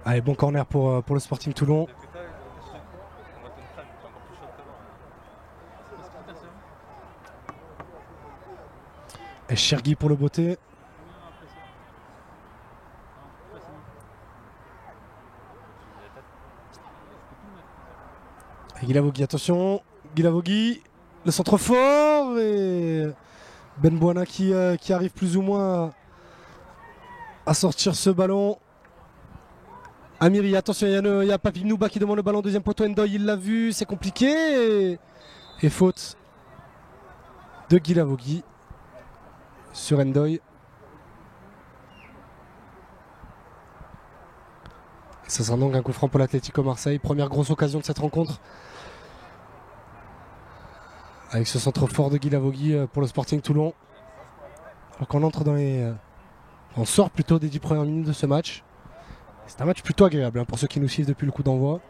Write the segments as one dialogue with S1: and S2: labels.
S1: Allez, bon corner pour le Sporting Toulon. Et Chergui pour le beauté. Et Guilavogui, attention. Guilavogui, le centre fort. Et Benbouana qui arrive plus ou moins à sortir ce ballon. Amiri, attention, il y a Papy Nouba qui demande le ballon. Deuxième poteau, Ndoye, il l'a vu. C'est compliqué. Et faute de Guilavogui sur Ndoye. Ça sera donc un coup franc pour l'Atlético Marseille. Première grosse occasion de cette rencontre. Avec ce centre fort de Guilavogui pour le Sporting Toulon. Alors qu'on entre dans les... on sort plutôt des 10 premières minutes de ce match. C'est un match plutôt agréable pour ceux qui nous suivent depuis le coup d'envoi.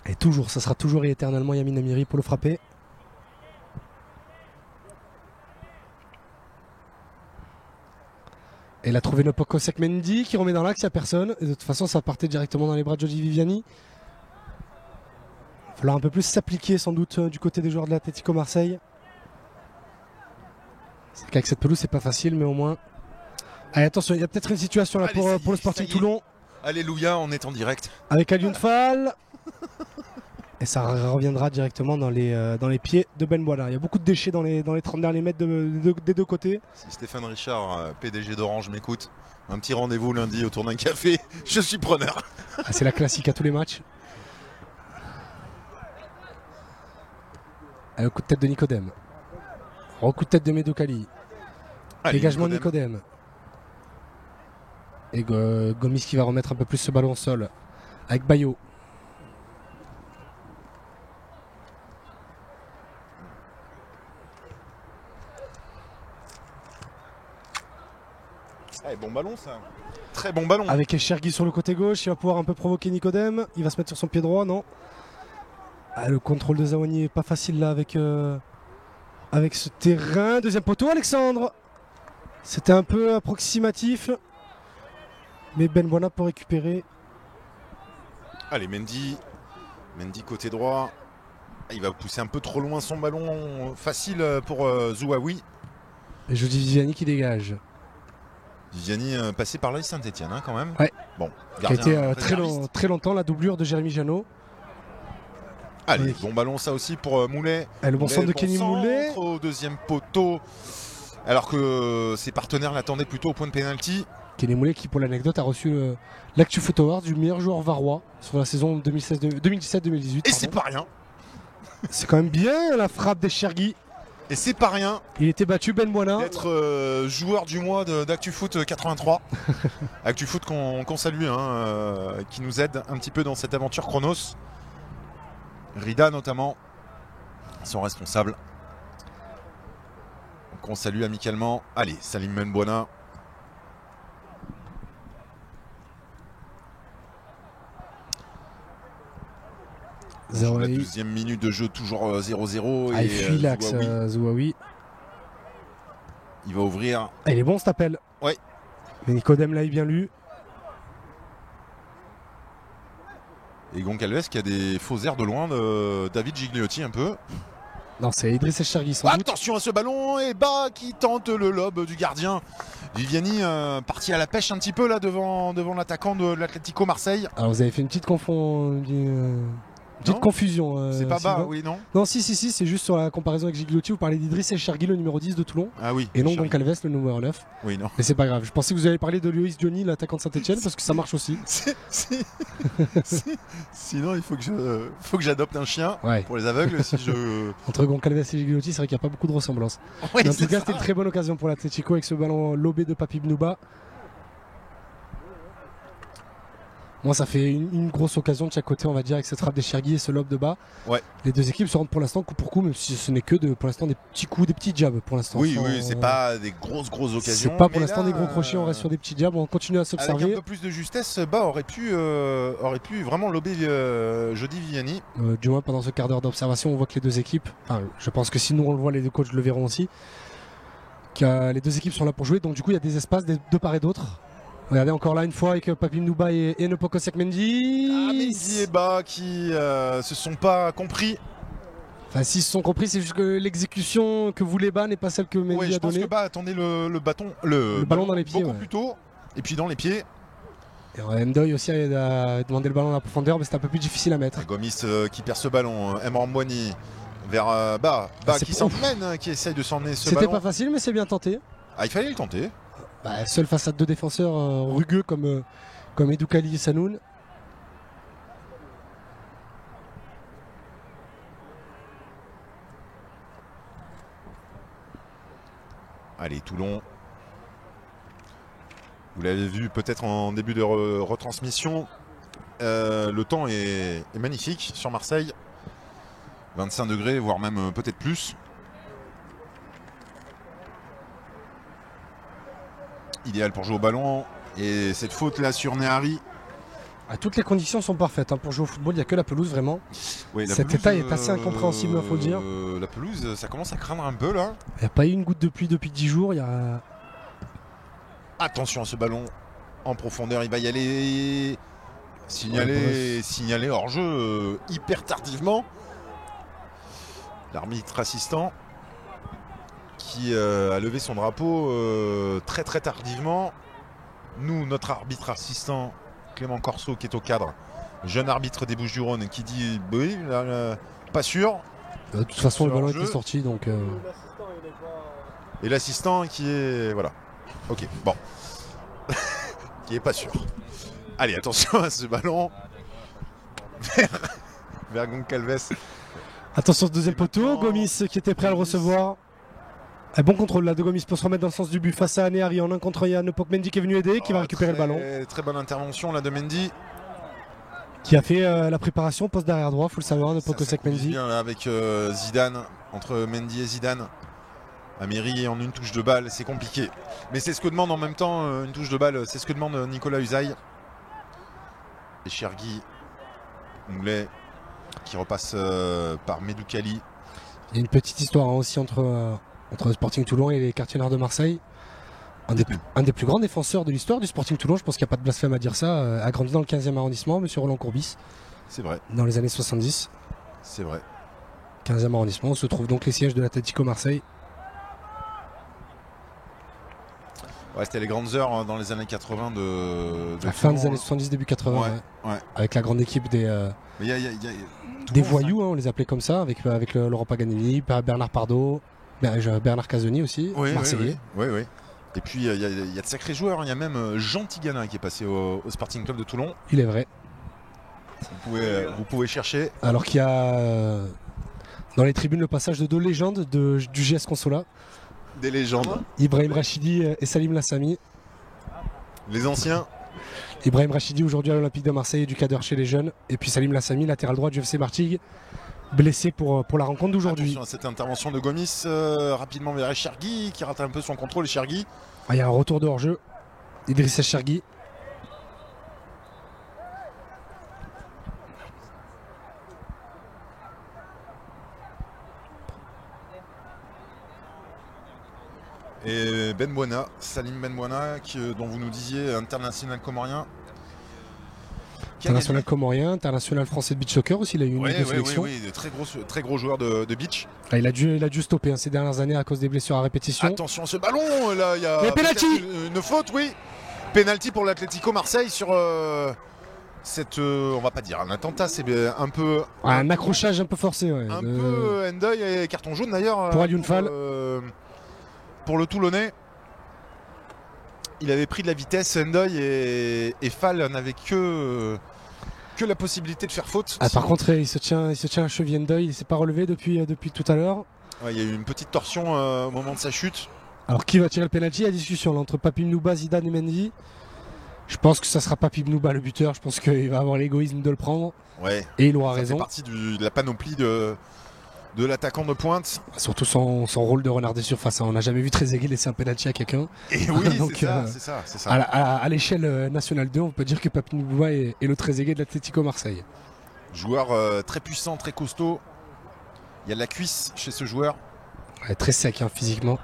S1: Et toujours, ça sera toujours et éternellement Yamin Amiri pour le frapper. Et il a trouvé Nopoko Sekmendi qui remet dans l'axe, il n'y a personne. Et de toute façon, ça partait directement dans les bras de Jody Viviani. Il va falloir un peu plus s'appliquer sans doute du côté des joueurs de l'Atlético Marseille. C'est qu'avec cette pelouse, c'est pas facile, mais au moins. Allez, attention, il y a peut-être une situation là pour le Sporting Toulon.
S2: Alléluia, on est en direct.
S1: Avec Alioune Fall. Et ça reviendra directement dans les pieds de Benbouana. Il y a beaucoup de déchets dans les 30 derniers mètres des deux côtés.
S2: Si Stéphane Richard, PDG d'Orange, m'écoute, un petit rendez-vous lundi autour d'un café, je suis preneur.
S1: Ah, c'est la classique à tous les matchs. Allez, coup de tête de Nicodème. Coup de tête de Medokali. Dégagement de Nicodème. Et Gomis qui va remettre un peu plus ce ballon au sol. Avec Bayo.
S2: Allez, bon ballon ça. Très bon ballon.
S1: Avec Chergui sur le côté gauche, il va pouvoir un peu provoquer Nicodème. Il va se mettre sur son pied droit, non. Ah, le contrôle de Zawani est pas facile là avec ce terrain. Deuxième poteau, Alexandre. C'était un peu approximatif. Mais Benbouana pour récupérer.
S2: Allez, Mendy côté droit. Il va pousser un peu trop loin son ballon. Facile pour Zouaoui.
S1: Et Jody Viviani qui dégage.
S2: Viviani passé par l'AS Saint-Etienne quand même.
S1: Ouais.
S2: Bon,
S1: qui a été très longtemps la doublure de Jérémy Janot.
S2: Allez, bon ballon ça aussi pour Moulet.
S1: Et le bon centre de Kenny Moulet.
S2: Au deuxième poteau. Alors que ses partenaires l'attendaient plutôt au point de pénalty.
S1: Kenny Moulet qui, pour l'anecdote, a reçu l'Actu Foot Award du meilleur joueur varois sur la saison 2017-2018.
S2: Et c'est pas rien.
S1: C'est quand même bien la frappe des Chergui.
S2: Et c'est pas rien.
S1: Il était battu Benbouana.
S2: D'être joueur du mois d'ActuFoot 83. ActuFoot qu'on salue, qui nous aide un petit peu dans cette aventure Chronos. Rida notamment, son responsable. Donc on salue amicalement. Allez, Salim Benbouana. La 12e minute de jeu, toujours 0-0.
S1: Il fuit l'axe Zouaoui.
S2: Il va ouvrir.
S1: Ah, il est bon cet appel.
S2: Ouais.
S1: Mais Nicodème l'a bien lu.
S2: Et Goncalves qui a des faux airs de loin de David Gigliotti un peu.
S1: Non, c'est Idriss Chergui sans doute.
S2: Attention à ce ballon et bas qui tente le lob du gardien. Viviani parti à la pêche un petit peu là devant l'attaquant de l'Atlético Marseille.
S1: Alors vous avez fait une petite confusion.
S2: C'est pas
S1: Sylvain.
S2: bas, oui, non.
S1: Non, si, c'est juste sur la comparaison avec Gigliotti. Vous parlez d'Idriss Chergui, le numéro 10 de Toulon.
S2: Ah oui.
S1: Et non Goncalves, le numéro 6.
S2: Oui, non.
S1: Mais c'est pas grave. Je pensais que vous alliez parler de Loïs Johnny, l'attaquant de Saint-Etienne, parce que ça marche aussi.
S2: Sinon, il faut que j'adopte un chien pour les aveugles.
S1: Entre Goncalves et Gigliotti, c'est vrai qu'il n'y a pas beaucoup de ressemblances.
S2: Oui,
S1: en tout cas, c'était une très bonne occasion pour l'Atlético avec ce ballon lobé de Papy Nouba. Moi, ça fait une grosse occasion de chaque côté, on va dire, avec cette frappe des Chergui et ce lob de bas.
S2: Ouais.
S1: Les deux équipes se rendent pour l'instant coup pour coup, même si ce n'est que pour l'instant des petits coups, des petits jabs pour l'instant.
S2: Oui, c'est pas des grosses occasions.
S1: C'est pas pour l'instant des gros crochets, on reste sur des petits jabs, on continue à s'observer.
S2: Avec un peu plus de justesse, Bas aurait pu vraiment lober Jody Viviani.
S1: Du moins, pendant ce quart d'heure d'observation, on voit que les deux équipes, je pense que si nous on le voit, les deux coachs le verront aussi, que les deux équipes sont là pour jouer, donc du coup il y a des espaces de part et d'autre. Regardez encore là une fois avec Papim Nouba et Nepoko Sekmendi.
S2: Mendy et Bas qui se sont pas compris.
S1: Enfin, s'ils se sont compris, c'est juste que l'exécution que voulait Bas n'est pas celle que Mendy a
S2: je pense
S1: donnée.
S2: que Bas attendait le
S1: ballon dans les pieds.
S2: Beaucoup plus tôt. Et puis dans les pieds.
S1: Et Ndoye aussi a demandé le ballon dans la profondeur, mais c'est un peu plus difficile à mettre.
S2: Gomis qui perd ce ballon. Emran Mbouani vers Bas. Bas qui s'emmène, qui essaye de s'emmener ce ballon.
S1: C'était pas facile, mais c'est bien tenté.
S2: Il fallait le tenter.
S1: Seul face à deux défenseurs rugueux comme Edoukali et Sanoun.
S2: Allez, Toulon. Vous l'avez vu peut-être en début de retransmission. Le temps est magnifique sur Marseille. 25 degrés, voire même peut-être plus. Idéal pour jouer au ballon. Et cette faute là sur Nehari.
S1: Toutes les conditions sont parfaites pour jouer au football, il n'y a que la pelouse vraiment.
S2: Oui,
S1: Cet état est assez incompréhensible, il faut le dire.
S2: La pelouse, ça commence à craindre un peu là.
S1: Il n'y a pas eu une goutte de pluie depuis 10 jours.
S2: Attention à ce ballon en profondeur, il va y aller. Signalé hors jeu hyper tardivement. L'arbitre assistant qui a levé son drapeau très tardivement. Nous, notre arbitre assistant Clément Corso qui est au cadre, jeune arbitre des Bouches-du-Rhône, qui dit oui, pas sûr.
S1: De toute façon, le ballon était sorti donc.
S2: Et l'assistant qui est voilà. Ok, bon, qui est pas sûr. Allez, attention à ce ballon vers Goncalves.
S1: Attention au deuxième poteau, Gomis qui était prêt à le recevoir. Bon contrôle là de Gomis pour se remettre dans le sens du but face à Nehari en 1 contre Yann Nepok. Mendy qui est venu aider, qui va récupérer le ballon.
S2: Très bonne intervention là de Mendy.
S1: Qui a fait la préparation poste derrière droit, faut le savoir, de Nepok Mendy.
S2: Bien là avec Zidane, entre Mendy et Zidane. Amiri en une touche de balle, c'est compliqué. Mais c'est ce que demande en même temps une touche de balle, c'est ce que demande Nicolas Usaï. Et Chergui, Moulet qui repasse par Medoukali.
S1: Il y a une petite histoire aussi entre le Sporting Toulon et les quartiers nord de Marseille. Un des plus grands défenseurs de l'histoire du Sporting Toulon, je pense qu'il n'y a pas de blasphème à dire ça, a grandi dans le 15e arrondissement, monsieur Roland Courbis.
S2: C'est vrai.
S1: Dans les années 70.
S2: C'est vrai.
S1: 15e arrondissement, où se trouvent donc les sièges de l'Atlético Marseille.
S2: Ouais, c'était les grandes heures dans les années 80 de
S1: la fin des années 70, début 80.
S2: Ouais.
S1: Avec la grande équipe des voyous, on les appelait comme ça, avec Laurent Paganelli, Bernard Pardo, Bernard Casoni aussi, Marseillais.
S2: Oui. Et puis il y a de sacrés joueurs, il y a même Jean Tigana qui est passé au Sporting Club de Toulon.
S1: Il est vrai.
S2: Vous pouvez chercher.
S1: Alors qu'il y a dans les tribunes le passage de deux légendes du GS Consola.
S2: Des légendes.
S1: Ibrahim Rachidi et Salim Lassami.
S2: Les anciens.
S1: Ibrahim Rachidi aujourd'hui à l'Olympique de Marseille, éducateur chez les jeunes. Et puis Salim Lassami, latéral droit du FC Martigues, blessé pour la rencontre d'aujourd'hui.
S2: Attention à cette intervention de Gomis, rapidement vers Chergui, qui rate un peu son contrôle. Chergui.
S1: Il y a un retour de hors-jeu. Idrissa Chergui.
S2: Et Ben Bouana, Salim Ben Bouana, dont vous nous disiez international comorien.
S1: International comorien, international français de beach soccer aussi, il a eu une sélection.
S2: Oui, très gros joueur de beach.
S1: Il a dû stopper ces dernières années à cause des blessures à répétition.
S2: Attention à ce ballon, là il y a
S1: penalty.
S2: Une faute, oui. Penalty pour l'Atlético Marseille sur on va pas dire un attentat, c'est un peu...
S1: Un accrochage un peu forcé.
S2: Un peu Ndoye et carton jaune d'ailleurs.
S1: Pour Alioune Fall.
S2: Pour le Toulonnais. Il avait pris de la vitesse, Ndoye et Fall n'avaient que la possibilité de faire faute.
S1: Par contre, il se tient la cheville Ndoye, il ne s'est pas relevé depuis tout à l'heure.
S2: Il y a eu une petite torsion au moment de sa chute.
S1: Alors qui va tirer le penalty? La discussion là, entre Papim Nouba, Zidane et Mendy. Je pense que ça sera pas Pibnouba le buteur. Je pense qu'il va avoir l'égoïsme de le prendre.
S2: Ouais.
S1: Et il aura
S2: Ça
S1: raison.
S2: fait partie de la panoplie de l'attaquant de pointe.
S1: Surtout son rôle de renard des surfaces. On n'a jamais vu Trezeguet laisser un penalty à quelqu'un.
S2: Et oui,
S1: Donc,
S2: c'est ça.
S1: À l'échelle nationale 2, on peut dire que Pibnouba est le Trezeguet de l'Atlético Marseille.
S2: Joueur très puissant, très costaud. Il y a de la cuisse chez ce joueur.
S1: Ouais, très sec physiquement.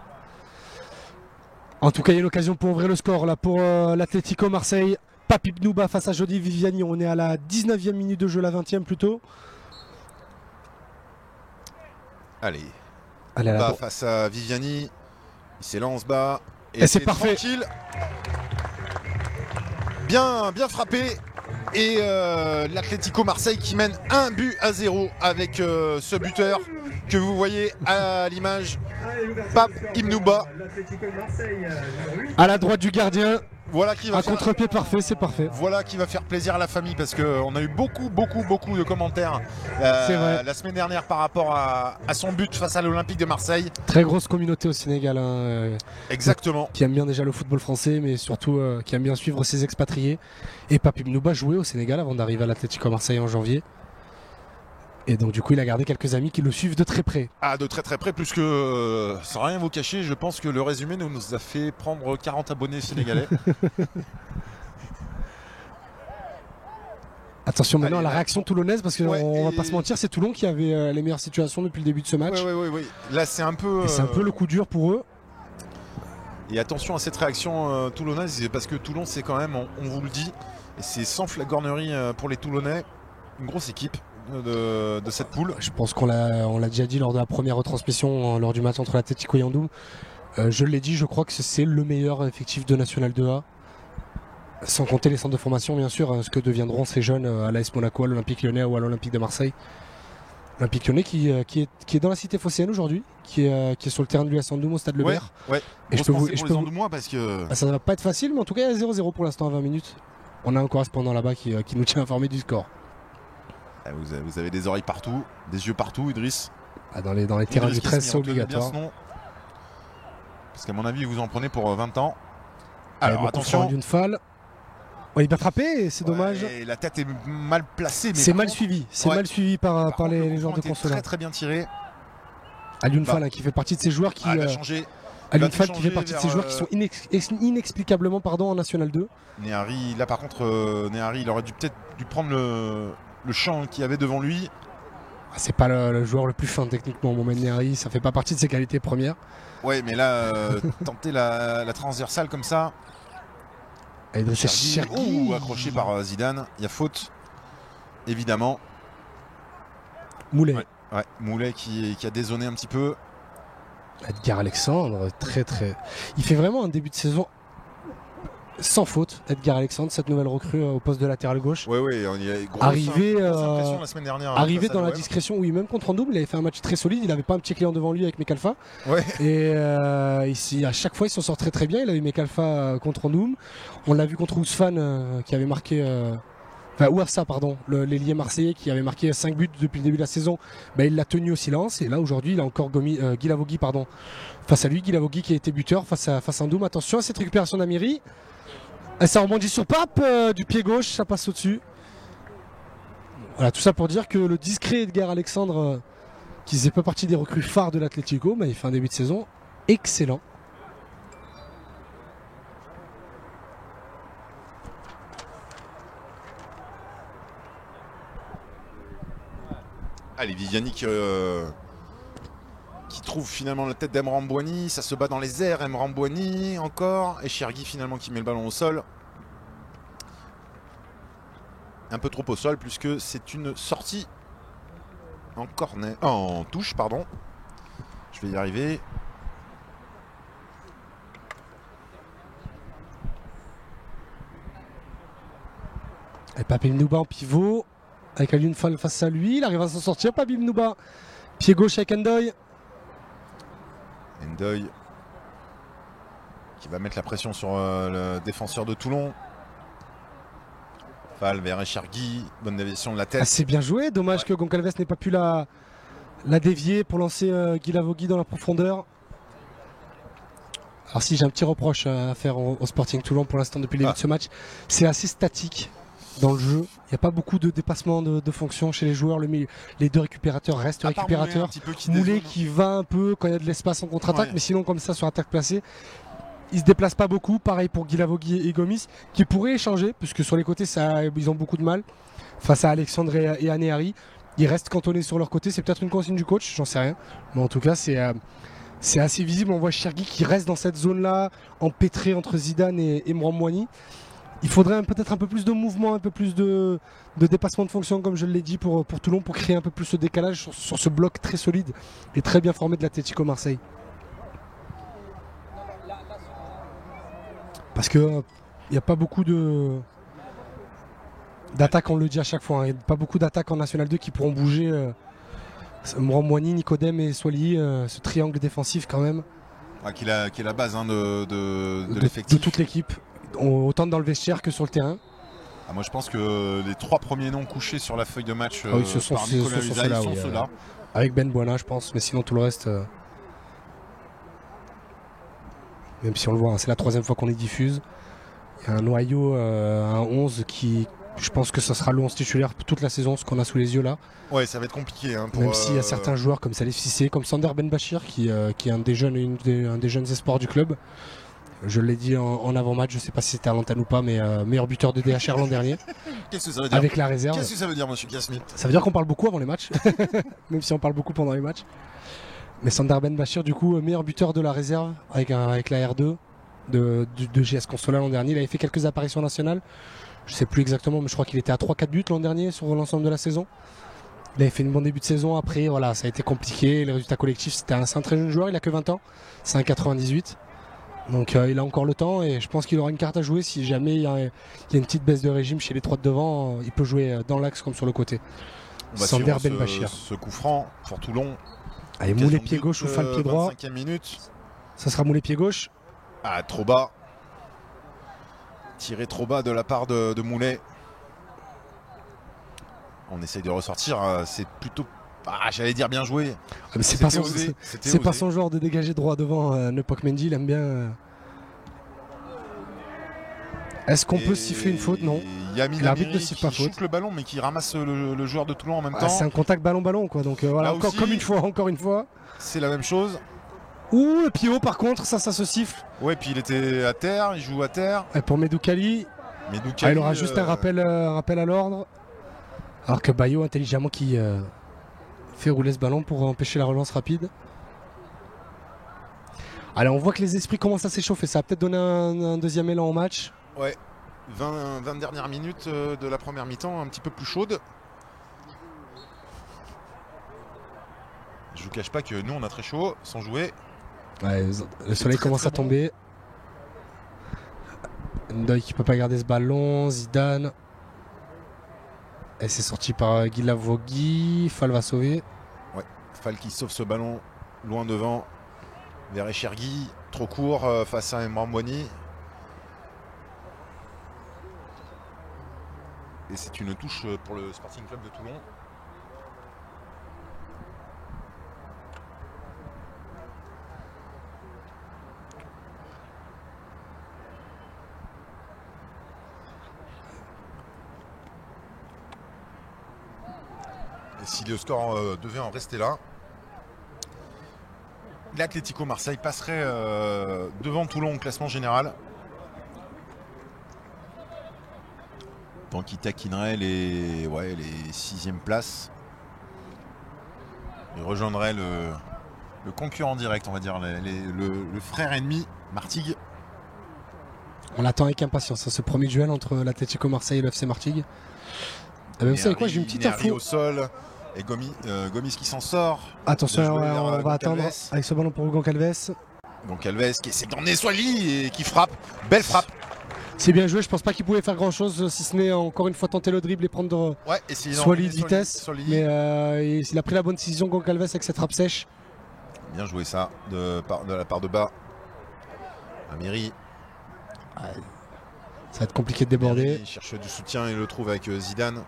S1: En tout cas, il y a l'occasion pour ouvrir le score là pour l'Atlético Marseille. Pibnouba face à Jody Viviani. On est à la 19e minute de jeu, la 20e plutôt.
S2: Allez,
S1: Allez
S2: bas face à Viviani. Il s'élance bas.
S1: Et c'est parfait.
S2: Tranquille. Bien frappé. Et l'Atlético Marseille qui mène 1-0 avec ce buteur que vous voyez à l'image. Pibnouba.
S1: À la droite du gardien.
S2: Voilà qui va
S1: un contre-pied parfait, c'est parfait.
S2: Voilà qui va faire plaisir à la famille parce qu'on a eu beaucoup de commentaires la semaine dernière par rapport à son but face à l'Olympique de Marseille.
S1: Très grosse communauté au Sénégal.
S2: Exactement.
S1: Qui aime bien déjà le football français, mais surtout qui aime bien suivre ses expatriés. Et Pibnouba jouait au Sénégal avant d'arriver à l'Atlético Marseille en janvier. Et donc du coup il a gardé quelques amis qui le suivent de très près.
S2: Ah, de très près, plus que sans rien vous cacher, je pense que le résumé nous a fait prendre 40 abonnés sénégalais.
S1: Attention maintenant à la réaction toulonnaise parce qu'on va pas se mentir, c'est Toulon qui avait les meilleures situations depuis le début de ce match.
S2: Oui. Là c'est un peu...
S1: C'est un peu le coup dur pour eux.
S2: Et attention à cette réaction toulonnaise parce que Toulon c'est quand même, on vous le dit, et c'est sans flagornerie pour les Toulonnais, une grosse équipe. De cette poule.
S1: Je pense qu'on l'a déjà dit lors de la première retransmission lors du match entre l'Atlético et Yandoum. Je l'ai dit, je crois que c'est le meilleur effectif de National 2A. Sans compter les centres de formation bien sûr, ce que deviendront ces jeunes à l'AS Monaco, à l'Olympique Lyonnais ou à l'Olympique de Marseille. L'Olympique Lyonnais qui est dans la cité phocéenne aujourd'hui, qui est sur le terrain de l'US Yandoum au stade Lebert.
S2: Et je peux vous dire parce que
S1: ça ne va pas être facile, mais en tout cas il y a 0-0 pour l'instant à 20 minutes. On a un correspondant là-bas qui nous tient informé du score.
S2: Vous avez des oreilles partout, des yeux partout, Idriss.
S1: Dans les terrains du 13, c'est obligatoire.
S2: Parce qu'à mon avis, vous en prenez pour 20 ans.
S1: Alors attention. D'une falle. Il est bien frappé, c'est dommage.
S2: Et la tête est mal placée.
S1: C'est mal suivi. C'est mal suivi par les joueurs de Consola.
S2: Très bien tiré.
S1: Alioune Fall qui fait partie de ces joueurs qui. Alioune Fall qui fait partie de ces joueurs qui sont inexplicablement en National 2.
S2: Nehari, là par contre, Nehari, il aurait peut-être dû prendre le champ qu'il y avait devant lui.
S1: C'est pas le joueur le plus fin techniquement, Mohamed Nehari, ça fait pas partie de ses qualités premières.
S2: Ouais, mais là, tenter la transversale comme ça.
S1: Chergui,
S2: accroché par Zidane, il y a faute, évidemment.
S1: Moulet.
S2: Ouais, Moulet qui a dézonné un petit peu.
S1: Edgar Alexandre, il fait vraiment un début de saison sans faute, Edgar Alexandre, cette nouvelle recrue au poste de latéral gauche.
S2: Oui, il y a
S1: arrivé
S2: la semaine dernière.
S1: Arrivé dans la discrétion, oui, même contre Andoum, il avait fait un match très solide, il n'avait pas un petit client devant lui avec Mekalfa.
S2: Ouais.
S1: Et ici, à chaque fois, il s'en sort très bien. Il a eu Mekalfa contre Andoum. On l'a vu contre Ousfane qui avait marqué. Ouafsa, pardon, l'ailier marseillais qui avait marqué 5 buts depuis le début de la saison. Il l'a tenu au silence. Et là, aujourd'hui, il a encore Guilavogui face à lui. Guilavogui qui a été buteur face à Andoum. Attention à cette récupération d'Amiri. Et ça rebondit sur Pape du pied gauche, ça passe au-dessus. Voilà, tout ça pour dire que le discret Edgar Alexandre, qui faisait pas partie des recrues phares de l'Atlético, il fait un début de saison excellent.
S2: Allez, Viviani qui trouve finalement la tête d'Emran Bouani, ça se bat dans les airs, Emran Bouani encore, et Chergui finalement qui met le ballon au sol. Un peu trop au sol puisque c'est une sortie en touche, pardon. Je vais y arriver.
S1: Et Pibnouba en pivot, avec Alioune Fall face à lui, il arrive à s'en sortir, Pibnouba. Pied gauche avec Ndoye.
S2: Ndoye qui va mettre la pression sur le défenseur de Toulon. Fall vers Chergui, bonne déviation de la tête.
S1: C'est bien joué, dommage que Goncalves n'ait pas pu la dévier pour lancer Guilavogui dans la profondeur. Alors si j'ai un petit reproche à faire au Sporting Toulon pour l'instant depuis le début de ce match, c'est assez statique dans le jeu. Il n'y a pas beaucoup de dépassement de fonction chez les joueurs. Les deux récupérateurs restent récupérateurs. Moulet qui va un peu quand il y a de l'espace en contre-attaque, mais sinon comme ça sur attaque placée, il se déplace pas beaucoup. Pareil pour Guilavogui et Gomis qui pourraient échanger, puisque sur les côtés ils ont beaucoup de mal face à Alexandre et à Nehari. Ils restent cantonnés sur leur côté. C'est peut-être une consigne du coach, j'en sais rien. Mais en tout cas, c'est assez visible. On voit Chergui qui reste dans cette zone-là, empêtré entre Zidane et Mramouani. Il faudrait peut-être un peu plus de mouvement, un peu plus de dépassement de fonction, comme je l'ai dit, pour Toulon, pour créer un peu plus ce décalage sur ce bloc très solide et très bien formé de l'Atlético Marseille. Parce qu'il n'y a pas beaucoup d'attaques, on le dit à chaque fois. Il n'y a pas beaucoup d'attaques en National 2 qui pourront bouger. Mramouani, Nicodème et Soilly, ce triangle défensif quand même.
S2: Qui est la base de l'effectif.
S1: De toute l'équipe, autant dans le vestiaire que sur le terrain.
S2: Moi je pense que les 3 premiers noms couchés sur la feuille de match
S1: par Nicolas Usaï sont ceux-là. Avec Ben Buana je pense, mais sinon tout le reste... même si on le voit, c'est la 3e fois qu'on les diffuse. Il y a un noyau, un 11 qui... Je pense que ça sera le 11 titulaire pour toute la saison, ce qu'on a sous les yeux là.
S2: Ouais, ça va être compliqué.
S1: Même s'il y a certains joueurs comme Salif Cissé, comme Sander Benbachir, qui est un des jeunes espoirs du club. Je l'ai dit en avant-match, je ne sais pas si c'était à l'antenne ou pas, mais meilleur buteur de DHR l'an dernier.
S2: Qu'est-ce que ça veut dire
S1: avec la réserve.
S2: Qu'est-ce que ça veut dire, monsieur Kiasmi?
S1: Ça veut dire qu'on parle beaucoup avant les matchs, même si on parle beaucoup pendant les matchs. Mais Sander Benbachir, du coup, meilleur buteur de la réserve avec la R2 de GS Consola l'an dernier. Il avait fait quelques apparitions nationales. Je ne sais plus exactement, mais je crois qu'il était à 3-4 buts l'an dernier sur l'ensemble de la saison. Il avait fait une bon début de saison. Après, voilà, ça a été compliqué. Les résultats collectifs, c'est un très jeune joueur. Il a que 20 ans. C'est un 98. Donc il a encore le temps et je pense qu'il aura une carte à jouer si jamais il y a une petite baisse de régime chez les 3 de devant. Il peut jouer dans l'axe comme sur le côté.
S2: Sander Benbachir. Ce coup franc pour Toulon.
S1: Allez, Moulet pied gauche ou Fall pied droit.
S2: 25e minute.
S1: Ça sera Moulet pied gauche.
S2: Ah, trop bas. Tiré trop bas de la part de Moulet. On essaye de ressortir. C'est plutôt... j'allais dire bien joué.
S1: Mais c'est pas son genre de dégager droit devant. Nepok Mendy, il aime bien. Est-ce qu'on peut siffler une faute? Non.
S2: L'arbitre ne siffle pas faute. Il chute le ballon, mais qui ramasse le joueur de Toulon en même temps.
S1: C'est un contact ballon-ballon, quoi. Donc voilà, encore une fois. C'est
S2: la même chose.
S1: Ouh, le pied haut par contre, ça se siffle.
S2: Ouais, puis il était à terre, il joue à terre.
S1: Et pour Medoukali, il aura juste un rappel à l'ordre. Alors que Bayo, intelligemment, qui fait rouler ce ballon pour empêcher la relance rapide. Allez, on voit que les esprits commencent à s'échauffer. Ça va peut-être donner un deuxième élan au match.
S2: Ouais, 20 dernières minutes de la première mi-temps, un petit peu plus chaude. Je vous cache pas que nous, on a très chaud, sans jouer.
S1: Ouais, le soleil commence à tomber. Ndoye qui peut pas garder ce ballon. Zidane. Et c'est sorti par Guilavogui. Fall va sauver.
S2: Ouais, Fall qui sauve ce ballon loin devant. Vers Chergui. Trop court face à Mramouani. Et c'est une touche pour le Sporting Club de Toulon. Et si le score devait en rester là, l'Atlético Marseille passerait devant Toulon au classement général. Tant qu'il taquinerait les 6e places. Il rejoindrait le concurrent direct, on va dire, le frère ennemi, Martigues.
S1: On l'attend avec impatience, ce premier duel entre l'Atlético Marseille et le FC Martigues. Vous savez quoi, j'ai une petite info.
S2: Au sol. Et Gomis qui s'en sort.
S1: Attention, on va attendre avec ce ballon pour Goncalves.
S2: Goncalves qui essaie d'emmener Soilly et qui frappe. Belle frappe.
S1: C'est bien joué, je pense pas qu'il pouvait faire grand chose si ce n'est encore une fois tenter le dribble et prendre Soilly de vitesse. Mais il a pris la bonne décision, Goncalves, avec cette frappe sèche.
S2: Bien joué ça de la part de bas. Amiri.
S1: Ça va être compliqué de déborder.
S2: Il cherche du soutien et le trouve avec Zidane.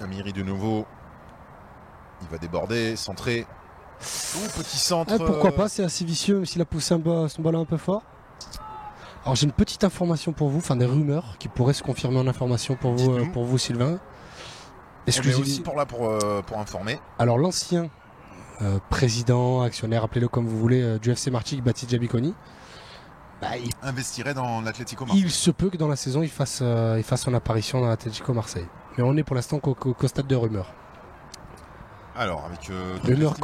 S2: Amiri de nouveau. Il va déborder, centrer. petit centre.
S1: Pourquoi pas, c'est assez vicieux, même s'il a poussé son ballon un peu fort. Alors j'ai une petite information pour vous, enfin des rumeurs qui pourraient se confirmer en information pour vous Sylvain.
S2: On est aussi pour informer.
S1: Alors l'ancien président, actionnaire, appelez-le comme vous voulez, du FC Martigues, Baptiste Jabiconi, il
S2: investirait dans l'Atlético Marseille.
S1: Il se peut que dans la saison il fasse son apparition dans l'Atlético Marseille. Mais on est pour l'instant qu'au stade de rumeurs.
S2: Alors avec
S1: rumeurs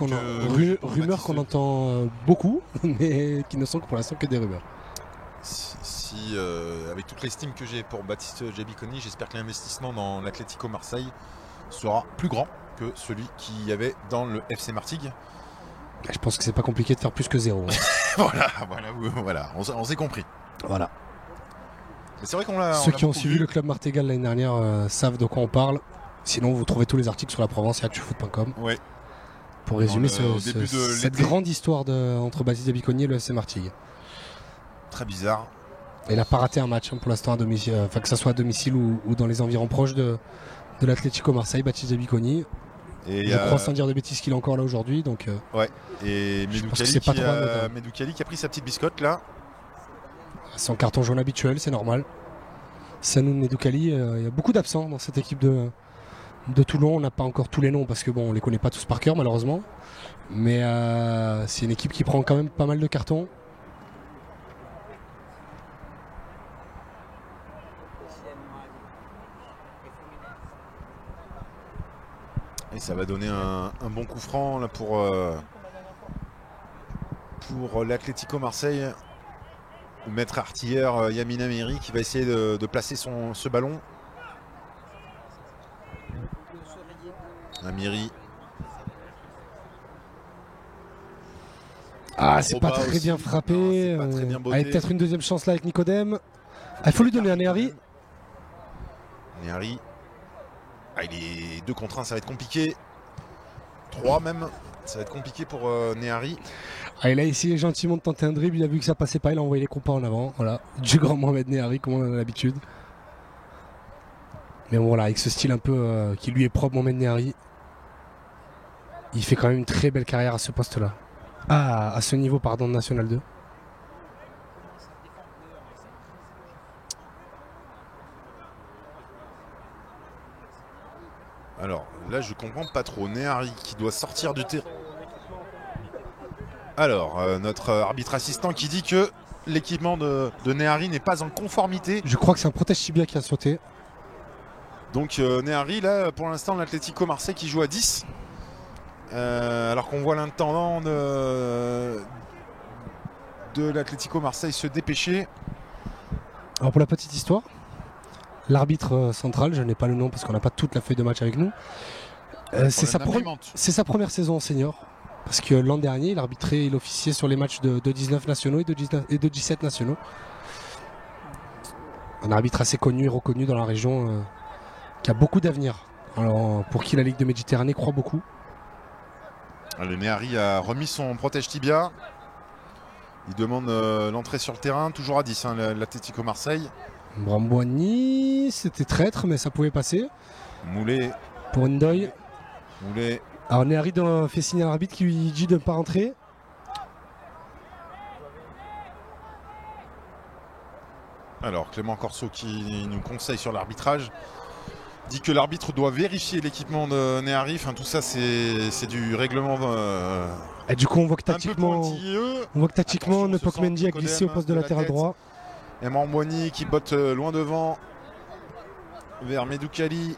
S1: qu'on entend beaucoup, mais qui ne sont que pour l'instant que des rumeurs.
S2: Avec toute l'estime que j'ai pour Baptiste Jabiconi, j'espère que l'investissement dans l'Atlético Marseille sera plus grand que celui qu'il y avait dans le FC Martigues.
S1: Je pense que c'est pas compliqué de faire plus que 0.
S2: voilà, on s'est compris.
S1: Voilà.
S2: Mais c'est vrai qu'on l'a.
S1: Ceux qui ont suivi le club martégal l'année dernière savent de quoi on parle. Sinon, vous trouvez tous les articles sur la Provence et actufoot.com.
S2: Ouais.
S1: Pour résumer cette grande histoire entre Baptiste Jabiconi et le FC Martigues.
S2: Très bizarre.
S1: Il n'a pas raté un match pour l'instant à domicile, que ce soit à domicile ou dans les environs proches de l'Atlético Marseille, Baptiste Jabiconi. Et je crois sans dire de bêtises qu'il est encore là aujourd'hui. Donc,
S2: ouais. Et Medoukali qui a pris sa petite biscotte là.
S1: Son carton jaune habituel, c'est normal. Sanoun Medoukali, il y a beaucoup d'absents dans cette équipe de Toulon. On n'a pas encore tous les noms parce que on les connaît pas tous par cœur malheureusement. Mais c'est une équipe qui prend quand même pas mal de cartons.
S2: Et ça va donner un bon coup franc là, pour l'Atlético Marseille. Le maître artilleur Yamin Amiri qui va essayer de placer ce ballon. Amiri.
S1: C'est pas très bien frappé. Allez, peut-être une deuxième chance là avec Nicodème. Il faut lui donner un Nehari.
S2: Nehari. Il est 2 contre 1, ça va être compliqué. 3 même, ça va être compliqué pour Nehari.
S1: Il a essayé gentiment de tenter un dribble, il a vu que ça passait pas, il a envoyé les compas en avant. Voilà, du grand Mohamed Nehari comme on a l'habitude. Mais bon, voilà, avec ce style un peu qui lui est propre, Mohamed Nehari, il fait quand même une très belle carrière à ce poste-là. À ce niveau, pardon, de National 2.
S2: Alors là je comprends pas trop. Nehari qui doit sortir du terrain. Alors notre arbitre assistant qui dit que l'équipement de Nehari n'est pas en conformité.
S1: Je crois que c'est un protège tibia qui a sauté.
S2: Donc Nehari là pour l'instant l'Atlético Marseille qui joue à 10. Alors qu'on voit l'intendant de l'Atlético Marseille se dépêcher.
S1: Alors pour la petite histoire, l'arbitre central, je n'ai pas le nom parce qu'on n'a pas toute la feuille de match avec nous. C'est sa première saison en senior. Parce que l'an dernier, il officiait sur les matchs de 19 nationaux et de 17 nationaux. Un arbitre assez connu et reconnu dans la région qui a beaucoup d'avenir. Alors pour qui la Ligue de Méditerranée croit beaucoup.
S2: Le Nehari a remis son protège tibia. Il demande l'entrée sur le terrain, toujours à 10, l'Atlético Marseille.
S1: Brambouani, c'était traître, mais ça pouvait passer.
S2: Moulé.
S1: Pour Ndoye.
S2: Moulé.
S1: Alors Nehari fait signe à l'arbitre qui lui dit de ne pas rentrer.
S2: Alors Clément Corso qui nous conseille sur l'arbitrage. Dit que l'arbitre doit vérifier l'équipement de Nehari. Enfin, tout ça, c'est du règlement.
S1: Et du coup, on voit que tactiquement, Nepok Mendy a glissé au poste de latéral droit.
S2: Et Brambouani qui botte loin devant vers Medoukali,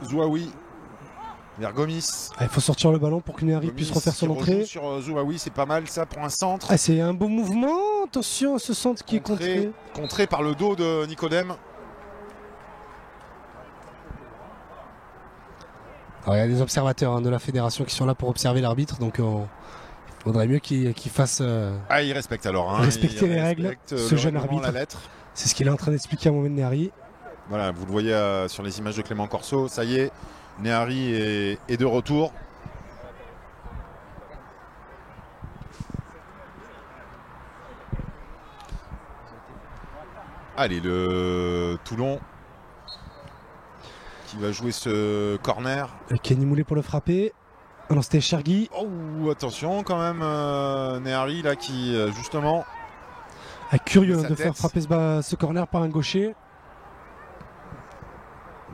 S2: Zouaoui, vers Gomis.
S1: Il faut sortir le ballon pour que Nehari puisse refaire son entrée.
S2: Sur Zouaoui, c'est pas mal ça pour un centre.
S1: C'est un beau mouvement. Attention, ce centre qui est contré.
S2: Contré par le dos de Nicodème.
S1: Alors, il y a des observateurs de la fédération qui sont là pour observer l'arbitre, donc il faudrait mieux qu'il fasse
S2: il respecte alors.
S1: Respecter les règles. Ce jeune arbitre, c'est ce qu'il est en train d'expliquer à Mohamed Nehari.
S2: Voilà, vous le voyez sur les images de Clément Corso. Ça y est, Nehari est de retour. Allez, le Toulon qui va jouer ce corner.
S1: Kenny Moulé pour le frapper. Ah non, c'était Chergui.
S2: Oh, attention quand même, Nehari là qui justement.
S1: Curieux
S2: Sa
S1: de faire
S2: tête.
S1: frapper ce corner par un gaucher.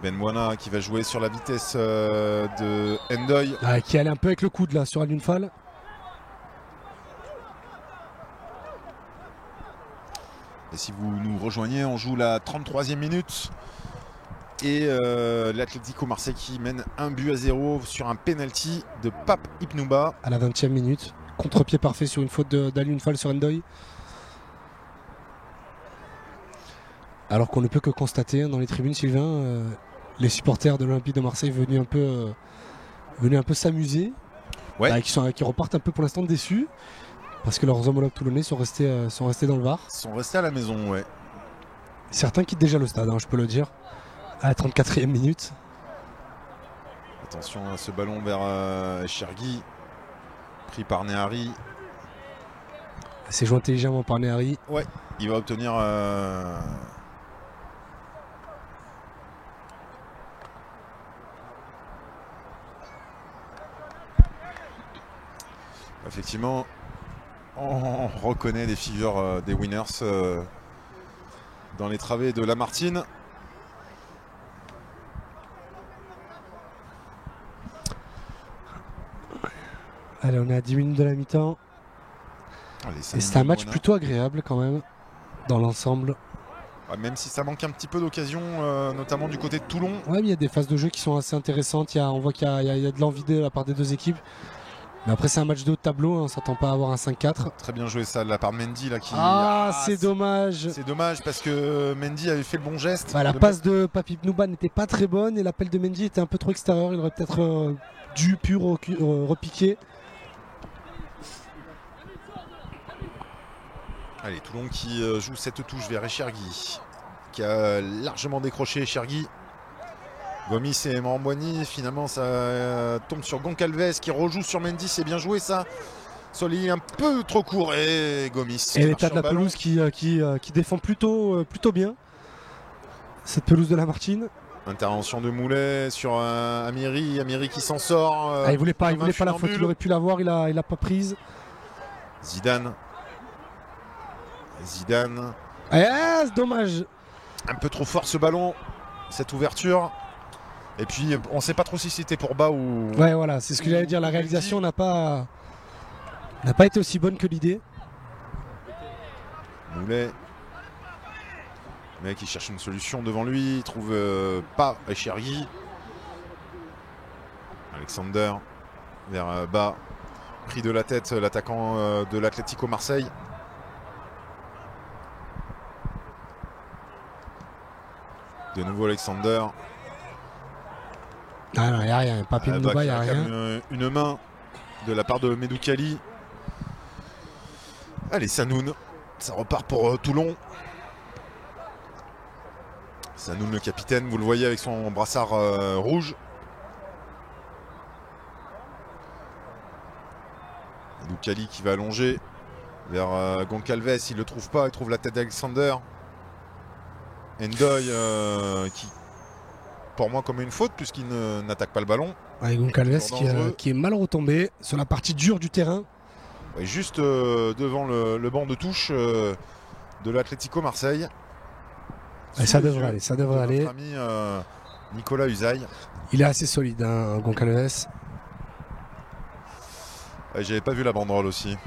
S2: Ben Bouana qui va jouer sur la vitesse de Ndoye.
S1: Qui allait un peu avec le coude là sur Alioune-Fall.
S2: Et si vous nous rejoignez, on joue la 33e minute. Et l'Atlético Marseille qui mène 1-0 sur un penalty de Pape Ibnouba.
S1: À la 20e minute. Contre-pied parfait sur une faute d'Alioune-Fall sur Ndoye. Alors qu'on ne peut que constater dans les tribunes, Sylvain, les supporters de l'Olympique de Marseille venus un peu s'amuser.
S2: Ouais.
S1: Qui repartent un peu pour l'instant déçus. Parce que leurs homologues toulonnais sont restés dans le Var.
S2: Ils sont restés à la maison, ouais.
S1: Certains quittent déjà le stade, je peux le dire. À la 34e minute.
S2: Attention à ce ballon vers Chergui. Pris par Nehari.
S1: C'est joué intelligemment par Nehari.
S2: Ouais, il va obtenir... Effectivement, on reconnaît les figures des winners dans les travées de Lamartine.
S1: Allez, on est à 10 minutes de la mi-temps. Et c'est un match plutôt agréable quand même, dans l'ensemble.
S2: Même si ça manque un petit peu d'occasion, notamment du côté de Toulon.
S1: Ouais, mais il y a des phases de jeu qui sont assez intéressantes. On voit qu'il y a de l'envie de la part des deux équipes. Mais après, c'est un match de haut de tableau, on ne s'attend pas à avoir un 5-4.
S2: Très bien joué ça de la part de Mendy là, qui...
S1: c'est dommage.
S2: C'est dommage parce que Mendy avait fait le bon geste.
S1: La passe de Pape Ibnouba n'était pas très bonne et l'appel de Mendy était un peu trop extérieur. Il aurait peut-être dû repiquer.
S2: Allez, Toulon qui joue cette touche vers Chergui, qui a largement décroché Chergui. Gomis et Mambouani, finalement ça tombe sur Goncalves qui rejoue sur Mendy, c'est bien joué ça. Soli un peu trop court et Gomis.
S1: Et l'état de la pelouse qui défend plutôt bien cette pelouse de Lamartine.
S2: Intervention de Moulet sur Amiri qui s'en sort.
S1: Il voulait pas la faute, il aurait pu l'avoir, il a pas prise.
S2: Zidane.
S1: C'est dommage.
S2: Un peu trop fort ce ballon, cette ouverture. Et puis on sait pas trop si c'était pour bas ou...
S1: Ouais, voilà, c'est ce que j'allais dire, la réalisation n'a pas été aussi bonne que l'idée.
S2: Moulet. Le mec il cherche une solution devant lui, il trouve pas Chergui. Alexander vers bas, pris de la tête l'attaquant de l'Atlético Marseille. De nouveau Alexander.
S1: Ah non, il n'y a rien, Pape Ibnouba, il n'y a rien.
S2: Une main de la part de Medoukali. Allez, Sanoun, ça repart pour Toulon. Sanoun le capitaine, vous le voyez avec son brassard rouge. Medoukali qui va allonger vers Goncalves, il ne le trouve pas, il trouve la tête d'Alexander. Ndoye qui, pour moi, commet une faute puisqu'il n'attaque pas le ballon.
S1: Goncalves qui est mal retombé sur la partie dure du terrain.
S2: Ouais, juste devant le banc de touche de l'Atlético Marseille.
S1: Ça devrait aller.
S2: Notre ami Nicolas Usaï.
S1: Il est assez solide, Goncalves.
S2: J'avais pas vu la banderole aussi.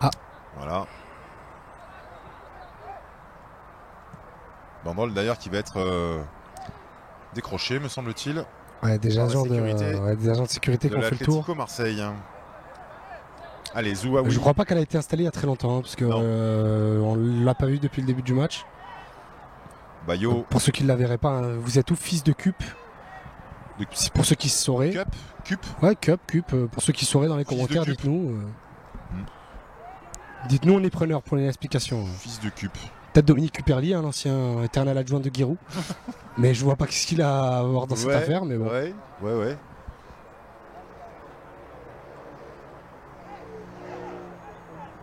S1: Ah.
S2: Voilà. Banderole d'ailleurs qui va être décrochée, me semble-t-il.
S1: Ouais, des agents de sécurité qui ont fait le tour.
S2: L'Atlético Marseille. Allez, Zouaoui.
S1: Je crois pas qu'elle a été installée il y a très longtemps, parce que on l'a pas vu depuis le début du match.
S2: Bayo.
S1: Pour ceux qui ne la verraient pas, vous êtes tous fils de Cup. Pour ceux qui se sauraient.
S2: Cup.
S1: Ouais, Cup. Pour ceux qui sauraient dans les commentaires, dites-nous. Dites-nous, on est preneurs pour les explications.
S2: Fils de Cup.
S1: Peut-être Dominique Cuperli, l'ancien éternel adjoint de Giroud. Mais je vois pas ce qu'il a à voir dans cette affaire. Mais bon.
S2: Ouais.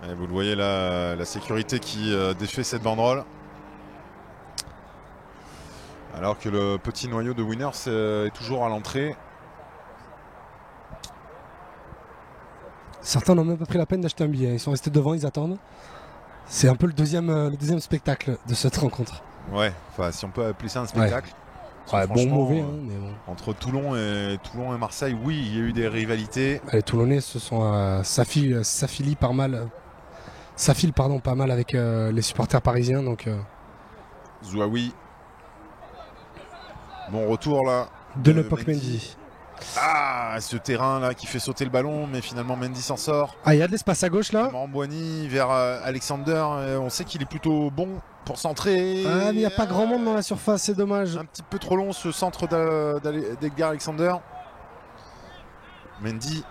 S2: Et vous le voyez, la sécurité qui défait cette banderole. Alors que le petit noyau de Winners est toujours à l'entrée.
S1: Certains n'ont même pas pris la peine d'acheter un billet. Ils sont restés devant, ils attendent. C'est un peu le deuxième spectacle de cette rencontre.
S2: Ouais, enfin si on peut appeler ça un spectacle.
S1: Ouais, bon ou mauvais, hein, mais bon.
S2: Entre Toulon et Marseille, oui, il y a eu des rivalités.
S1: Les Toulonnais se sont s'affilent pas mal avec les supporters parisiens. Donc,
S2: Zouaoui. Bon retour là.
S1: de Lepok Mendy.
S2: Ah, ce terrain là qui fait sauter le ballon, mais finalement Mendy s'en sort.
S1: Ah, il y a de l'espace à gauche là.
S2: Mambouani vers Alexander. On sait qu'il est plutôt bon pour centrer.
S1: Ah, mais il n'y a pas grand monde dans la surface, c'est dommage.
S2: Un petit peu trop long ce centre d'Edgar Alexander. Mendy.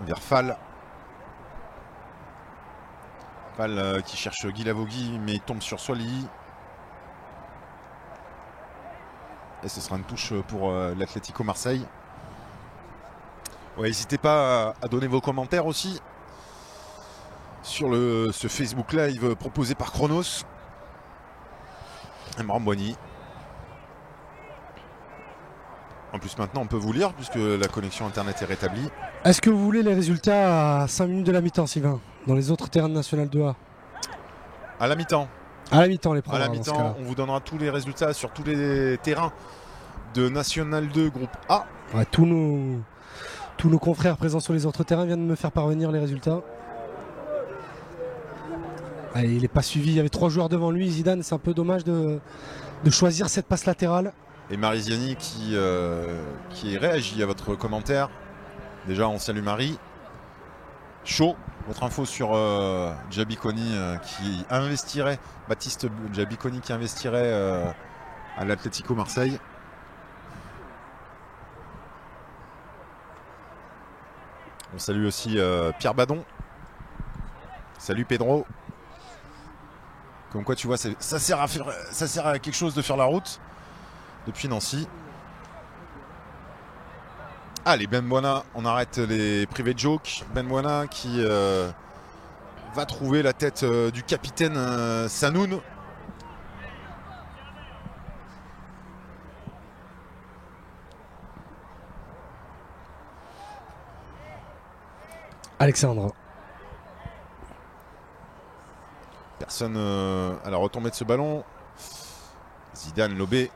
S2: Vers Fall. Fall qui cherche Guy Lavogui, mais il tombe sur Soilly. Et ce sera une touche pour l'Atlético Marseille. Ouais, n'hésitez pas à donner vos commentaires aussi sur ce Facebook Live proposé par Chronos. Et Mambouani. En plus maintenant on peut vous lire puisque la connexion internet est rétablie.
S1: Est-ce que vous voulez les résultats à 5 minutes de la mi-temps, Sylvain, dans les autres terrains de National 2A?
S2: À la mi-temps.
S1: À la mi-temps, les
S2: À la mi-temps, on vous donnera tous les résultats sur tous les terrains de National 2 groupe A.
S1: Ouais, tous nos confrères présents sur les autres terrains viennent de me faire parvenir les résultats. Allez, il n'est pas suivi, il y avait 3 joueurs devant lui, Zidane, c'est un peu dommage de choisir cette passe latérale.
S2: Et Marisiani qui réagit à votre commentaire. Déjà on salue Marie. Chaud, votre info sur Jabiconi qui investirait, Baptiste Jabiconi qui investirait à l'Atlético Marseille. On salue aussi Pierre Badon. Salut Pedro. Comme quoi tu vois, ça sert à quelque chose de faire la route depuis Nancy. Allez, Ben Buana, on arrête les private jokes. Ben Buana qui va trouver la tête du capitaine Sanoun.
S1: Alexandre.
S2: Personne à la retombée de ce ballon. Zidane lobé.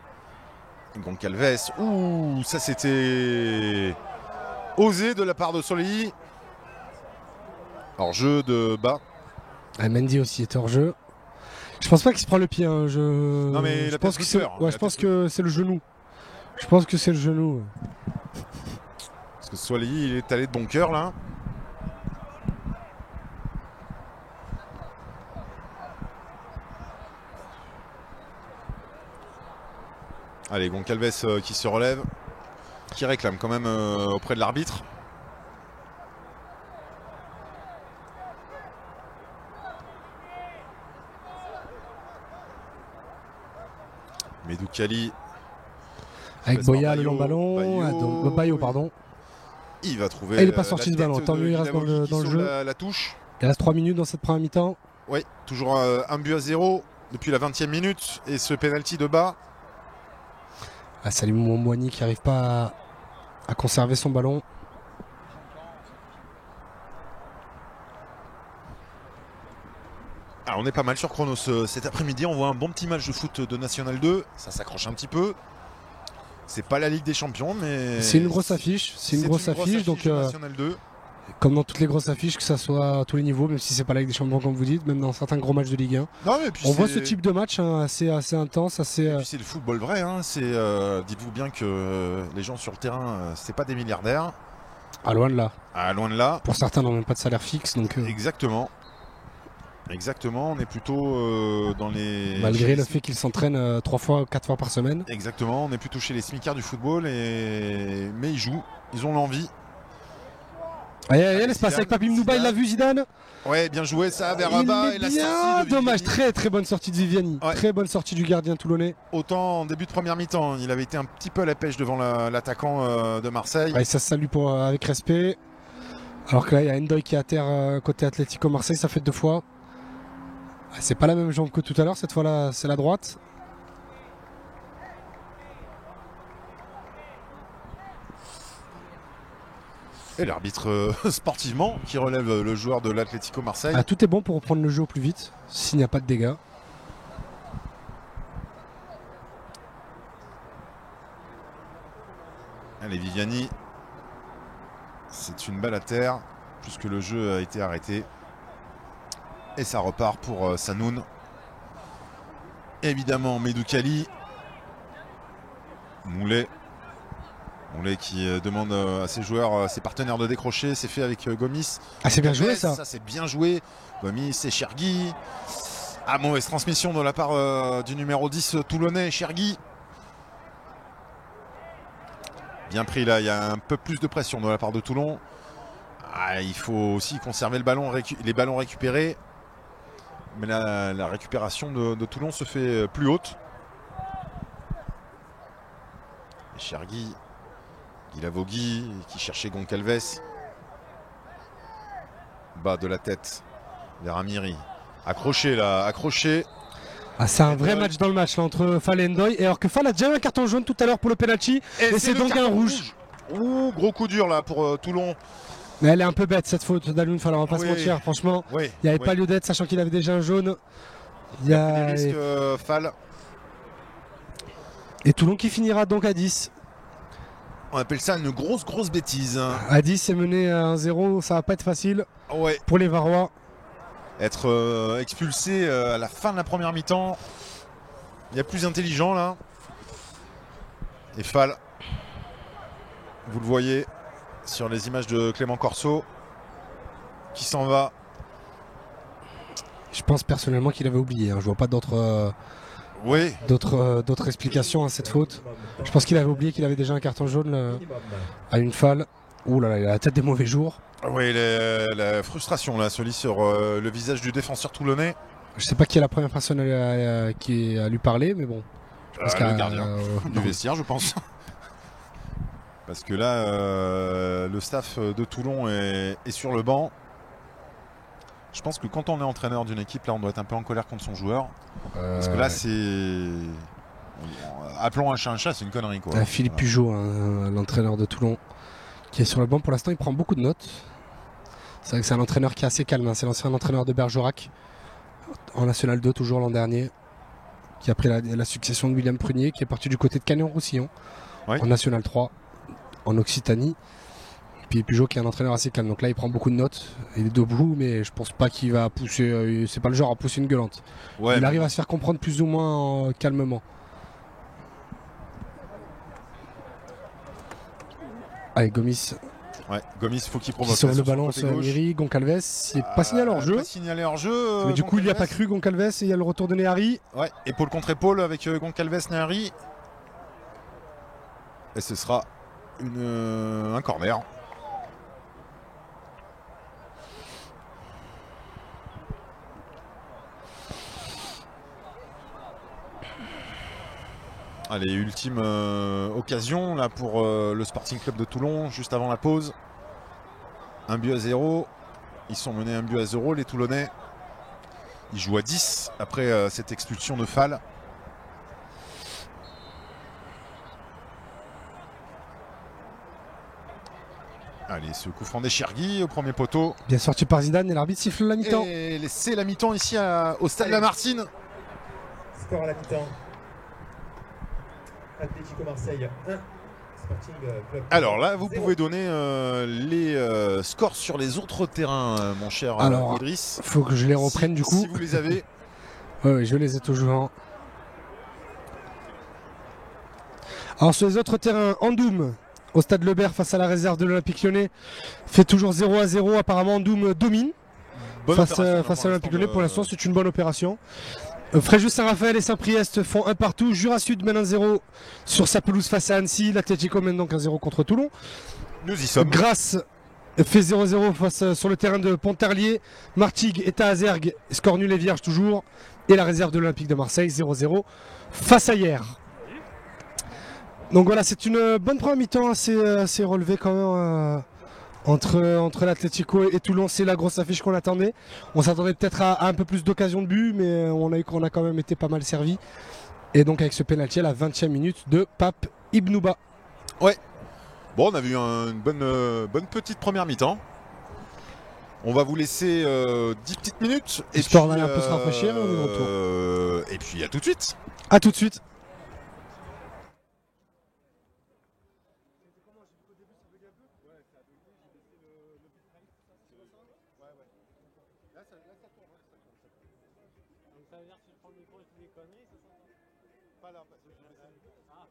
S2: Goncalves. Ouh, ça c'était osé de la part de Soleil. Hors jeu de bas.
S1: Ah, Mendy aussi est hors jeu. Je pense pas qu'il se prend le pied. Hein.
S2: Non mais
S1: je pense que c'est le genou. Je pense que c'est le genou.
S2: Parce que Soleil il est allé de bon cœur là. Allez, Goncalves qui se relève, qui réclame quand même auprès de l'arbitre. Medoukali.
S1: Avec Boya, le long ballon. Bayo, pardon.
S2: Il va trouver.
S1: Il n'est pas sorti de ballon. Tant mieux, il reste dans le jeu.
S2: La touche.
S1: Il reste 3 minutes dans cette première mi-temps.
S2: Oui, toujours un but à 0 depuis la 20e minute. Et ce penalty de bas.
S1: Ah, salut Mambouani qui n'arrive pas à conserver son ballon.
S2: Ah, on est pas mal sur Chronos cet après-midi. On voit un bon petit match de foot de National 2. Ça s'accroche un petit peu. C'est pas la Ligue des Champions, mais
S1: c'est une grosse affiche. C'est une grosse affiche. Donc,
S2: National 2.
S1: Comme dans toutes les grosses affiches, que ça soit à tous les niveaux, même si c'est pas la Ligue des Champions comme vous dites, même dans certains gros matchs de Ligue 1.
S2: Non, mais puis
S1: on voit ce type de match hein, assez intense, assez.
S2: Et puis c'est le football vrai. Hein. Dites-vous bien que les gens sur le terrain, c'est pas des milliardaires.
S1: Ah, loin de là.
S2: Ah, loin de là.
S1: Pour certains, n'ont même pas de salaire fixe, donc.
S2: Exactement. Exactement. On est plutôt dans les.
S1: Malgré le fait qu'ils s'entraînent 3 fois, 4 fois par semaine.
S2: Exactement. On est plutôt chez les smicards du football mais ils jouent. Ils ont l'envie.
S1: Allez, l'espace avec Papy Mnouba, il l'a vu Zidane.
S2: Ouais, bien joué ça vers bas et la sortie de
S1: dommage, très bonne sortie de Viviani. Ouais. Très bonne sortie du gardien toulonnais.
S2: Autant en début de première mi-temps, il avait été un petit peu à la pêche devant l'attaquant de Marseille.
S1: Ouais, ça se salue avec respect. Alors que là, il y a Endoy qui est à terre côté Atlético Marseille, ça fait 2 fois. C'est pas la même jambe que tout à l'heure, cette fois-là, c'est la droite.
S2: Et l'arbitre sportivement qui relève le joueur de l'Atlético Marseille.
S1: Ah, tout est bon pour reprendre le jeu au plus vite, s'il n'y a pas de dégâts.
S2: Allez, Viviani. C'est une balle à terre, puisque le jeu a été arrêté. Et ça repart pour Sanoun. Évidemment, Medoukali. Moulet. Moulet qui demande à ses joueurs, ses partenaires de décrocher. C'est fait avec Gomis.
S1: Ah, c'est bien joué ça.
S2: Ça, c'est bien joué. Gomis et Chergui. Ah, mauvaise transmission de la part du numéro 10 toulonnais, Chergui. Bien pris là, il y a un peu plus de pression de la part de Toulon. Ah, il faut aussi conserver le ballon, les ballons récupérés. Mais la récupération de Toulon se fait plus haute. Chergui, Guilavogui qui cherchait Goncalves. Bas de la tête vers Amiri. Accroché là, accroché.
S1: Ah, c'est un vrai match dans le match là, entre Fall et Ndoye. Et alors que Fall a déjà eu un carton jaune tout à l'heure pour le penalty. Et c'est donc un rouge.
S2: Ouh, gros coup dur là pour Toulon.
S1: Mais elle est un peu bête cette faute d'Aloun Fall, on va pas se mentir. Franchement, il n'y avait pas lieu d'être, sachant qu'il avait déjà un jaune.
S2: Il y a des risques Fall.
S1: Et Toulon qui finira donc à 10.
S2: On appelle ça une grosse bêtise.
S1: À 10, c'est mené à 1-0, ça va pas être facile pour les Varois.
S2: Être expulsé à la fin de la première mi-temps. Il y a plus intelligent là. Et Fall, vous le voyez sur les images de Clément Corso, qui s'en va.
S1: Je pense personnellement qu'il avait oublié. Je vois pas d'autres explications à cette faute. Je pense qu'il avait oublié qu'il avait déjà un carton jaune à une Fall. Ouh là là, il a la tête des mauvais jours.
S2: Oui, la frustration là se lit sur le visage du défenseur toulonnais.
S1: Je sais pas qui est la première personne qui a lui parler, mais bon.
S2: Le gardien du vestiaire, je pense. Parce que là, le staff de Toulon est sur le banc. Je pense que quand on est entraîneur d'une équipe, là, on doit être un peu en colère contre son joueur. Parce que là, c'est... Appelons un chat, c'est une connerie, quoi.
S1: Philippe Pujol, l'entraîneur de Toulon, qui est sur le banc. Pour l'instant, il prend beaucoup de notes. C'est vrai que c'est un entraîneur qui est assez calme. C'est l'ancien entraîneur de Bergerac, en National 2, toujours l'an dernier, qui a pris la succession de William Prunier, qui est parti du côté de Cagnan-Roussillon, en National 3, en Occitanie. Puis Pujol qui est un entraîneur assez calme. Donc là, il prend beaucoup de notes. Il est debout, mais je pense pas qu'il va pousser. C'est pas le genre à pousser une gueulante. Il arrive à se faire comprendre plus ou moins calmement. Allez, Gomis.
S2: Ouais, Gomis, faut qu'il provoque.
S1: Sur le ballon, c'est Amiri, Goncalves. Il n'est pas signalé hors jeu.
S2: Pas signalé hors jeu.
S1: Mais du coup, il n'y a pas cru Goncalves et il y a le retour de Nehari.
S2: Ouais, épaule contre épaule avec Goncalves, Nehari. Et ce sera un corner. Allez, ultime occasion là pour le Sporting Club de Toulon, juste avant la pause. 1-0. Ils sont menés 1-0, les Toulonnais. Ils jouent à 10 après cette expulsion de Fall. Allez, ce coup franc des Chergui au premier poteau.
S1: Bien sorti par Zidane et l'arbitre siffle la mi-temps.
S2: Et c'est la mi-temps ici au stade Lamartine.
S3: Score à la mi-temps. Atlético Marseille 1. Sporting Club.
S2: Alors là, vous pouvez donner les scores sur les autres terrains, mon cher Idriss.
S1: Il faut que je les reprenne du coup.
S2: Si vous les avez.
S1: Oui, je les ai toujours. Alors sur les autres terrains, Andoum, au stade Lebert face à la réserve de l'Olympique Lyonnais, fait toujours 0-0. Apparemment, Andoum domine face à l'Olympique Lyonnais. Pour l'instant, c'est une bonne opération. Fréjus Saint-Raphaël et Saint-Priest font un partout. Jura Sud mène 1-0 sur sa pelouse face à Annecy. L'Atlético mène donc 1-0 contre Toulon.
S2: Nous y sommes.
S1: Grasse fait 0-0 sur le terrain de Pontarlier. Martigues est à Azergues. Score nul et vierge toujours. Et la réserve de l'Olympique de Marseille 0-0 face à hier. Donc voilà, c'est une bonne première mi-temps assez relevée quand même entre l'Atlético et Toulon. C'est la grosse affiche qu'on attendait. On s'attendait peut-être à un peu plus d'occasions de but, mais on a quand même été pas mal servi. Et donc avec ce pénalty à la 20e minute de Pape Ibnouba.
S2: Ouais. Bon, on a vu une bonne petite première mi-temps. On va vous laisser 10 petites minutes.
S1: Histoire d'aller un peu se rafraîchir, on est de retour.
S2: Et puis à tout de suite.
S1: A tout de suite.
S4: Ça veut dire que tu prends le micro et tu dis des conneries, c'est ça?
S2: Pas là, parce que je vais baisser le micro.
S4: Ah.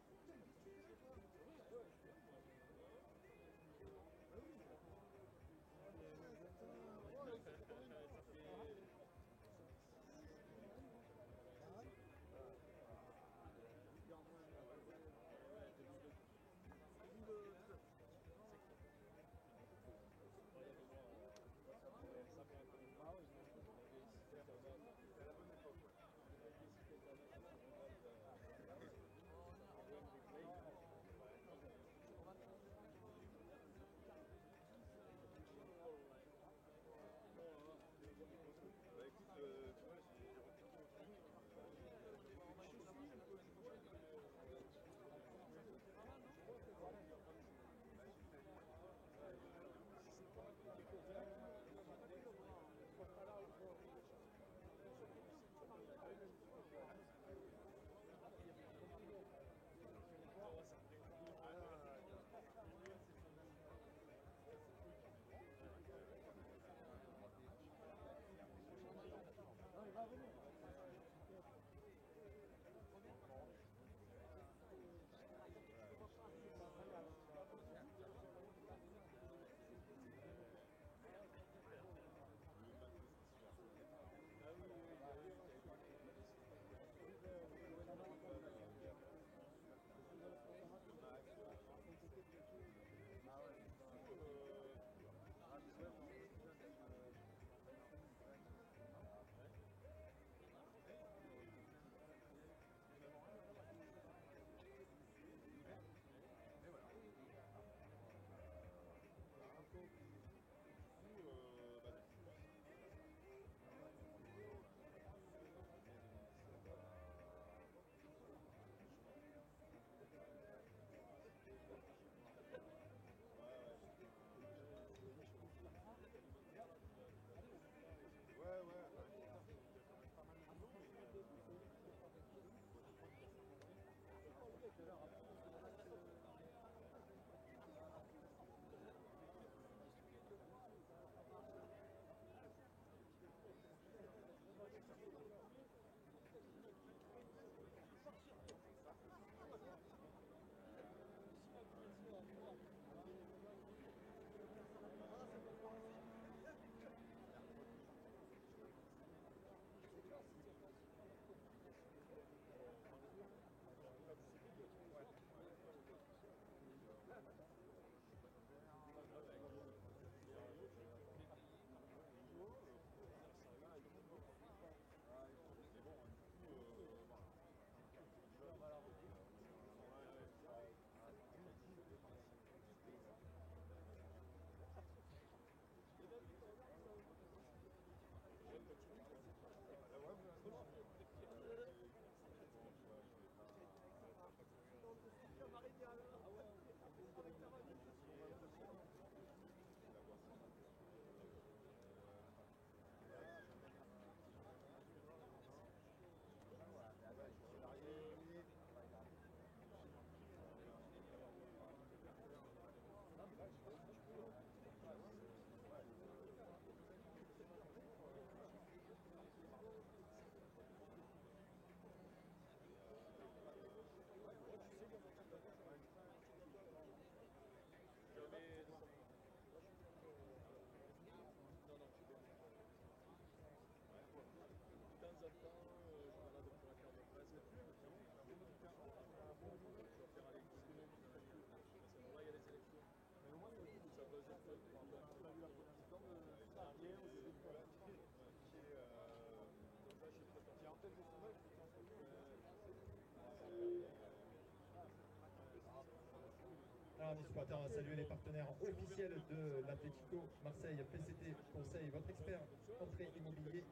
S3: Alors, mes supporters, on va saluer les partenaires officiels de l'Atlético Marseille, PCT Conseil, votre expert entrée immobilier,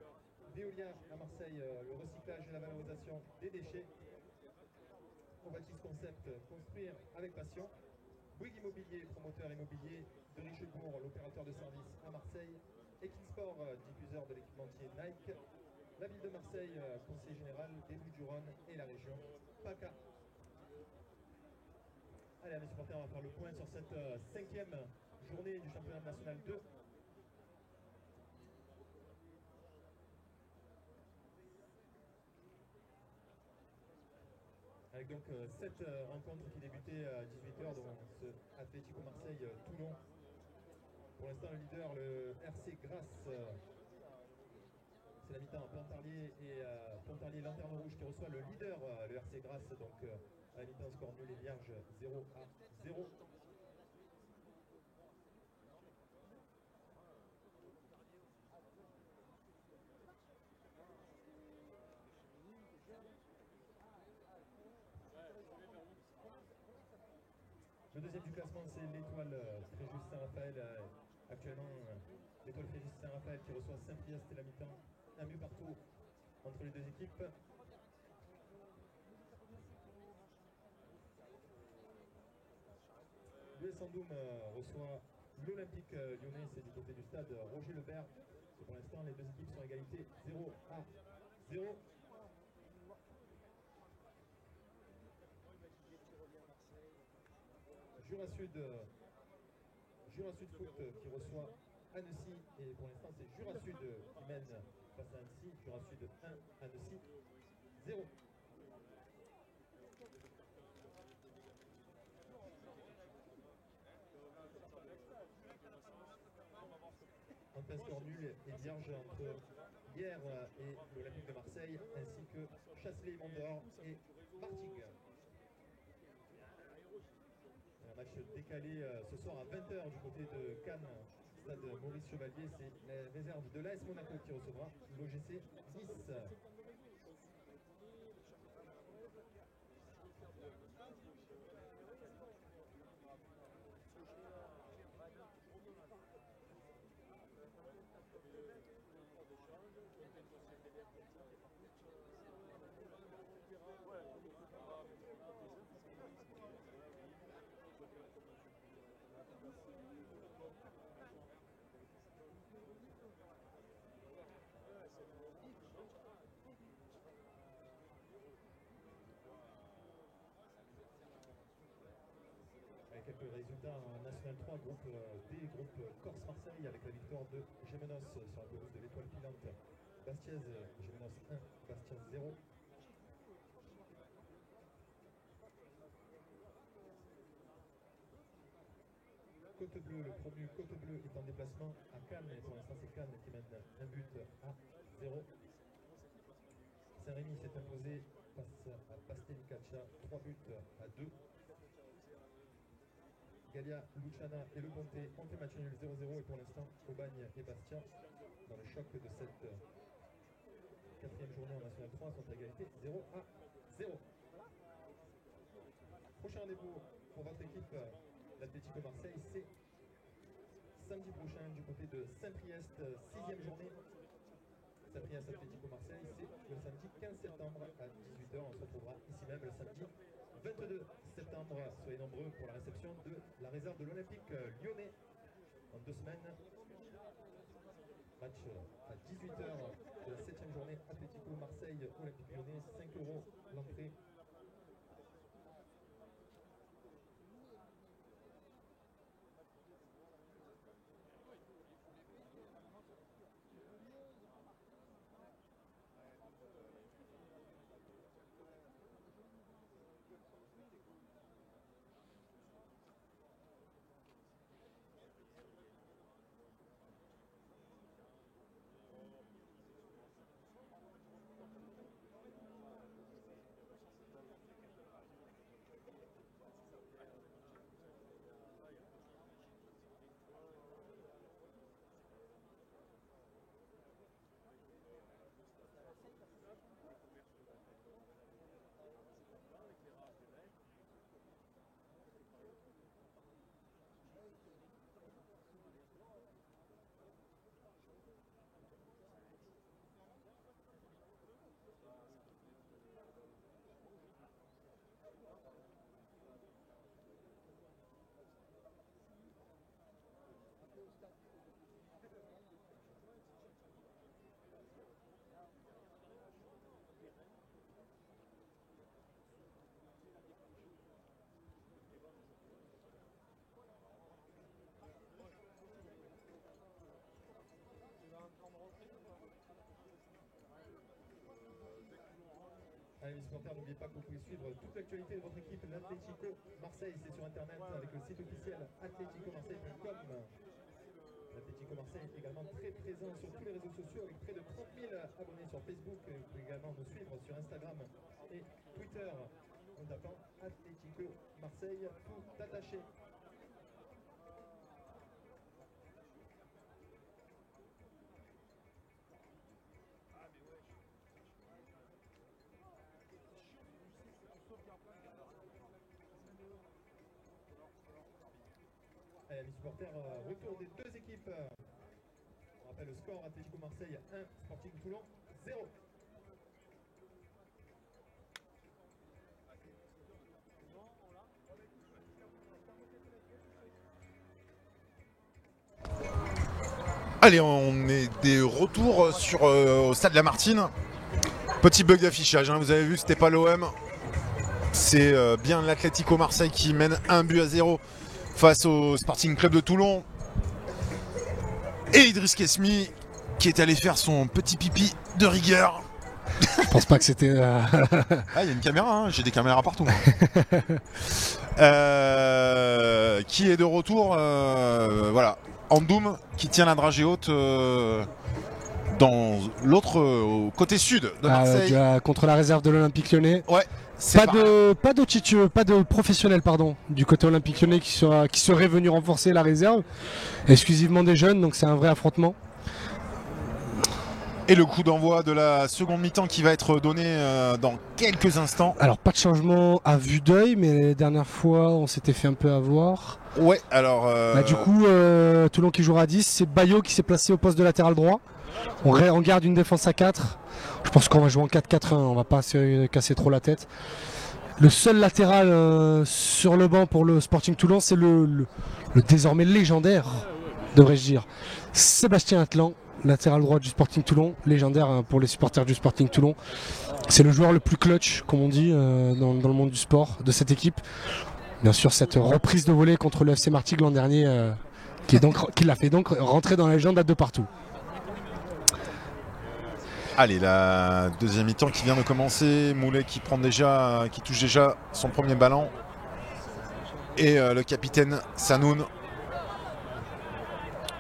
S3: Veolia à Marseille, le recyclage et la valorisation des déchets, Novatis Concept, construire avec passion, Bouygues Immobilier, promoteur immobilier de Richebourg, l'opérateur de service à Marseille, Equinsport, diffuseur de l'équipementier Nike, la ville de Marseille, conseiller général des Bouches-du-Rhône et la région PACA. Allez, amis supporters, on va faire le point sur cette cinquième journée du championnat national 2. Avec donc cette rencontre qui débutait à 18h dans ce Atlético Marseille-Toulon. Pour l'instant, le leader, le RC Grasse, c'est la mi-temps Pontarlier et Lanterne Rouge qui reçoit le leader, le RC Grasse, donc à la mi-temps score nul et vierge 0-0. Le deuxième du classement, c'est l'étoile Fréjus Saint-Raphaël. Actuellement, l'étoile Fréjus Saint-Raphaël qui reçoit Saint-Priest et la mi-temps. Un but partout entre les deux équipes. L'US Andoum reçoit l'Olympique lyonnais, c'est du côté du stade Roger Lebert. Et pour l'instant, les deux équipes sont à égalité 0-0. Jura Sud Foot qui reçoit Annecy et pour l'instant c'est Jura Sud qui mène face à Annecy. Jura Sud 1, Annecy 0. Un score nul et vierge entre Hier et l'Olympique de Marseille ainsi que Chasselet-Mondor et Martigues. Un match décalé ce soir à 20h du côté de Cannes, stade Maurice Chevalier. C'est la réserve de l'AS Monaco qui recevra l'OGC Nice. Avec quelques résultats en National 3, groupe D, groupe Corse-Marseille avec la victoire de Gémenos sur la pelouse de l'Étoile Filante. Bastiaise, Gémenos 1, Bastia 0. Côte Bleue, le promu Côte Bleue est en déplacement à Cannes et pour l'instant c'est Cannes qui mène un but à 0. Saint-Rémy s'est imposé face à Basilicata, 3 buts à 2. Gallia, Luciana et Le Comté ont fait match nul 0-0 et pour l'instant Aubagne et Bastia dans le choc de cette quatrième journée en National 3 sont à égalité 0-0. Prochain rendez-vous pour votre équipe, l'Atlético Marseille, c'est samedi prochain du côté de Saint-Priest, 6e journée. Saint-Priest Atlético Marseille, c'est le samedi 15 septembre à 18h. On se retrouvera ici même le samedi 22 septembre. Soyez nombreux pour la réception de la réserve de l'Olympique lyonnais en 2 semaines. Match à 18h de la 7e journée Atlético Marseille Olympique lyonnais, 5 € l'entrée. Allez les supporters, n'oubliez pas que vous pouvez suivre toute l'actualité de votre équipe, l'Atlético Marseille, c'est sur internet avec le site officiel atleticomarseille.com. L'Atlético Marseille est également très présent sur tous les réseaux sociaux avec près de 30 000 abonnés sur Facebook. Vous pouvez également nous suivre sur Instagram et Twitter en tapant Atlético Marseille tout attaché. Allez, les supporters, retour des deux équipes. On rappelle le score, Atlético Marseille 1, Sporting Toulon 0.
S2: Allez, on est des retours sur, au stade Lamartine. Petit bug d'affichage, hein, vous avez vu, c'était pas l'OM. C'est bien l'Atlético Marseille qui mène 1-0 face au Sporting Club de Toulon. Et Idriss Kesmi qui est allé faire son petit pipi de rigueur.
S1: Je pense pas que c'était.
S2: Ah, il y a une caméra, hein, j'ai des caméras partout. Qui est de retour, voilà. Andoum qui tient la dragée haute dans l'autre, côté sud de Marseille.
S1: Contre la réserve de l'Olympique Lyonnais.
S2: Ouais.
S1: Pas de professionnel pardon, du côté Olympique Lyonnais qui serait venu renforcer la réserve. Exclusivement des jeunes, donc c'est un vrai affrontement.
S2: Et le coup d'envoi de la seconde mi-temps qui va être donné dans quelques instants.
S1: Alors pas de changement à vue d'œil, mais les dernières fois on s'était fait un peu avoir.
S2: Ouais, alors...
S1: Du coup, Toulon qui jouera à 10, c'est Bayo qui s'est placé au poste de latéral droit. On garde une défense à 4. Je pense qu'on va jouer en 4-4-1, on va pas se casser trop la tête. Le seul latéral sur le banc pour le Sporting Toulon, c'est le désormais légendaire, devrais-je dire, Sébastien Atlan, latéral droit du Sporting Toulon, légendaire pour les supporters du Sporting Toulon. C'est le joueur le plus clutch, comme on dit, dans le monde du sport, de cette équipe. Bien sûr, cette reprise de volée contre le FC Martigues l'an dernier, qui l'a fait donc rentrer dans la légende à de partout.
S2: Allez, la deuxième mi-temps qui vient de commencer. Moulet qui touche déjà son premier ballon. Et le capitaine Sanoun.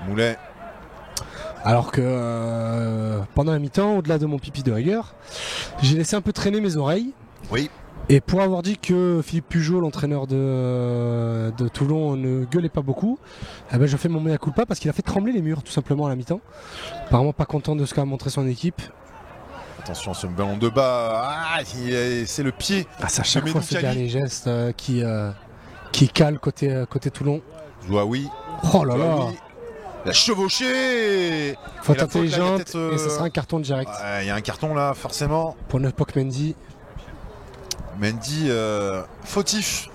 S2: Moulet.
S1: Alors que pendant la mi-temps, au-delà de mon pipi de rigueur, j'ai laissé un peu traîner mes oreilles.
S2: Oui.
S1: Et pour avoir dit que Philippe Pujol, l'entraîneur de Toulon, ne gueulait pas beaucoup, eh ben je fais mon mea culpa parce qu'il a fait trembler les murs tout simplement à la mi-temps. Apparemment pas content de ce qu'a montré son équipe.
S2: Attention, ce ballon de bas, c'est le pied.
S1: C'est à chaque fois ce dernier geste qui cale côté Toulon.
S2: Zouaoui.
S1: Oh là là.
S2: La chevauchée.
S1: Faute intelligente et ce sera un carton direct.
S2: Il y a un carton là, forcément.
S1: Pour Nepok Mendy.
S2: Mendy fautif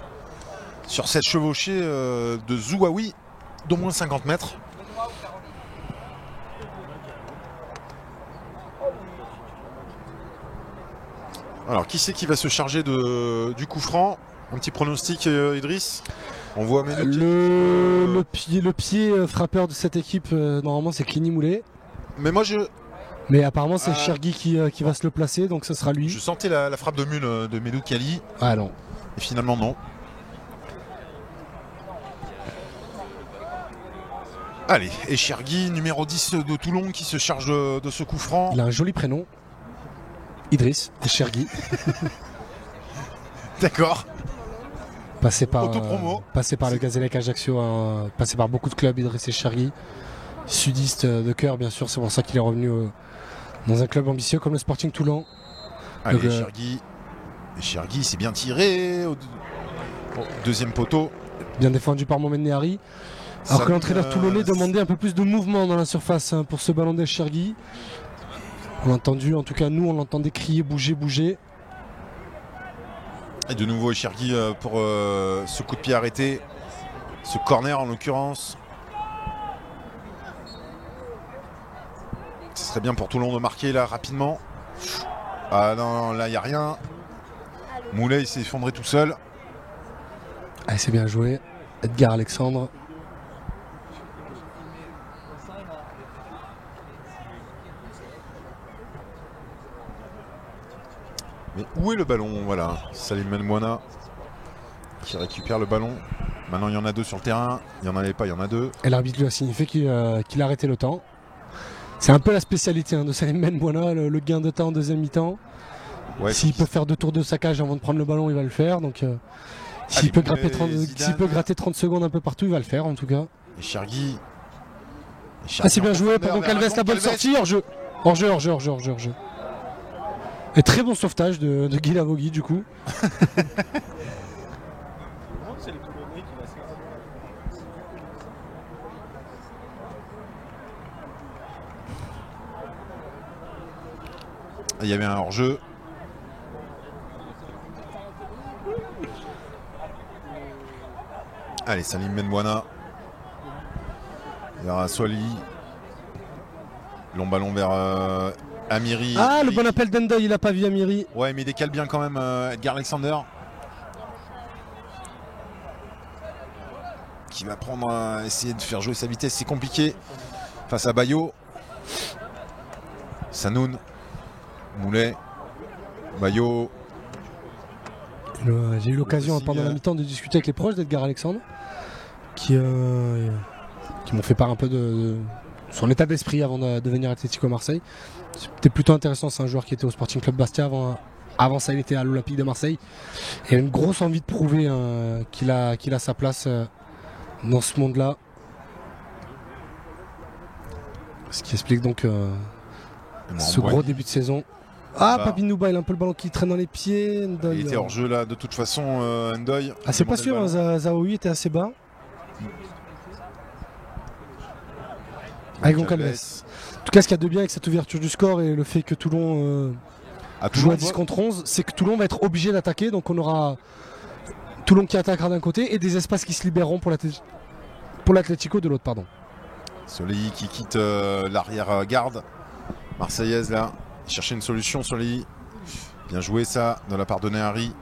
S2: sur cette chevauchée de Zouaoui d'au moins 50 mètres. Alors qui c'est qui va se charger du coup franc? Un petit pronostic, Idriss? On voit
S1: le pied frappeur de cette équipe, normalement c'est Clini Moulet. Mais apparemment c'est Chergui qui va se le placer, donc ce sera lui.
S2: Je sentais la frappe de mule de Medou Kali.
S1: Ah non.
S2: Et finalement non. Allez, et Chergui, numéro 10 de Toulon, qui se charge de ce coup franc.
S1: Il a un joli prénom. Idriss Chergui.
S2: D'accord.
S1: Passé par le Gazélec Ajaccio, passé par beaucoup de clubs, Idriss Chergui. Sudiste de cœur, bien sûr, c'est pour ça qu'il est revenu dans un club ambitieux comme le Sporting Toulon.
S2: Allez, Chergui s'est bien tiré au deuxième poteau.
S1: Bien défendu par Mohamed Nehari. Alors que l'entraîneur toulonnais demandait un peu plus de mouvement dans la surface pour ce ballon de Chergui. On l'a entendu, en tout cas nous on l'entendait crier, bouger.
S2: Et de nouveau Chergui pour ce coup de pied arrêté. Ce corner en l'occurrence. Ce serait bien pour Toulon de marquer là rapidement. Ah non, là il n'y a rien. Moulet il s'est effondré tout seul.
S1: Ah, c'est bien joué. Edgar Alexandre.
S2: Mais où est le ballon? Voilà, Salim Benbouana qui récupère le ballon. Maintenant il y en a 2 sur le terrain, il n'y en avait pas, il y en a 2.
S1: Et l'arbitre lui a signifié qu'il a arrêté le temps. C'est un peu la spécialité de Salim Benbouana, le gain de temps en deuxième mi-temps.
S2: Ouais,
S1: S'il peut faire 2 tours de saccage avant de prendre le ballon, il va le faire. Donc s'il peut gratter 30 secondes un peu partout, il va le faire en tout cas.
S2: Et Chergui.
S1: Ah, c'est bien joué, pardon Calves, la bonne sortie, hors-jeu. Hors-jeu. Et très bon sauvetage de Guy Lavogui du coup.
S4: C'est le Toulonnais qui l'a sorti.
S2: Il y avait un hors-jeu. Allez, Salim Benbouana. Vers Swali. Long ballon vers Amiri.
S1: Ah, le bon appel d'Endoy, il a pas vu Amiri.
S2: Ouais, mais il décale bien quand même Edgar Alexander. Qui va prendre, essayer de faire jouer sa vitesse, c'est compliqué. Face à Bayo. Sanoun. Moulet. Bayo.
S1: J'ai eu l'occasion pendant la mi-temps de discuter avec les proches d'Edgar Alexandre qui m'ont fait part un peu de son état d'esprit avant de venir à Atlético Marseille. C'était plutôt intéressant, c'est un joueur qui était au Sporting Club Bastia avant ça il était à l'Olympique de Marseille. Il a une grosse envie de prouver qu'il a sa place dans ce monde-là. Ce qui explique donc ce gros début de saison. Ah, Papinouba, il a un peu le ballon qui traîne dans les pieds. Ndoye,
S2: il était hors jeu là, de toute façon, Ndoye.
S1: Ah, c'est pas sûr, Zahoui était assez bas. Avec Goncalves. En tout cas, ce qu'il y a de bien avec cette ouverture du score et le fait que Toulon joue à 10 contre 11, c'est que Toulon va être obligé d'attaquer. Donc on aura Toulon qui attaquera d'un côté et des espaces qui se libéreront pour l'Atlético de l'autre. Pardon.
S2: Soleil qui quitte l'arrière-garde marseillaise là. Chercher une solution sur les. Bien joué ça de la part de Nehari.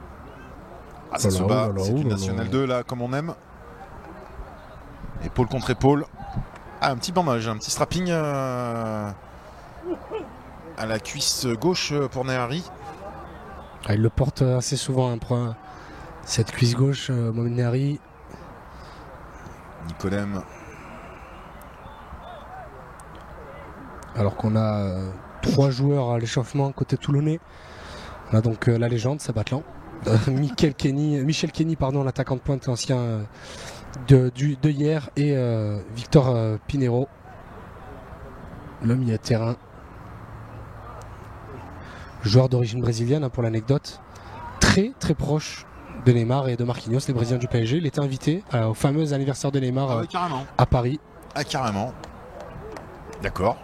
S2: Ah, ça se bat, c'est une nationale 2 là comme on aime. Épaule contre épaule. Ah, un petit bandage, un petit strapping à la cuisse gauche pour Nehari.
S1: Ah, il le porte assez souvent pour cette cuisse gauche, Mohamed Nehari.
S2: Nicolem.
S1: Alors qu'on a 3 joueurs à l'échauffement côté toulonnais. On a donc la légende, Sabatlan. Michel Kenny, l'attaquant de pointe ancien de hier. Et Victor Pinheiro, le milieu de terrain. Joueur d'origine brésilienne, pour l'anecdote. Très très proche de Neymar et de Marquinhos, les Brésiliens du PSG. Il était invité au fameux anniversaire de Neymar à Paris.
S2: Ah, carrément. D'accord.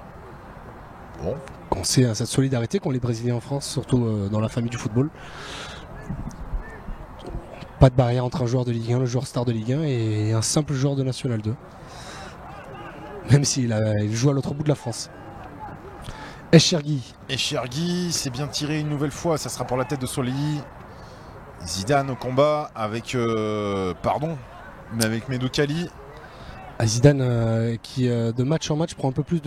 S2: Bon.
S1: On sait cette solidarité qu'ont les Brésiliens en France, surtout dans la famille du football. Pas de barrière entre un joueur de Ligue 1, le joueur star de Ligue 1 et un simple joueur de National 2. Même s'il joue à l'autre bout de la France. Chergui,
S2: c'est bien tiré une nouvelle fois, ça sera pour la tête de Soleil. Zidane au combat avec avec Medoukali.
S1: Zidane qui de match en match prend un peu plus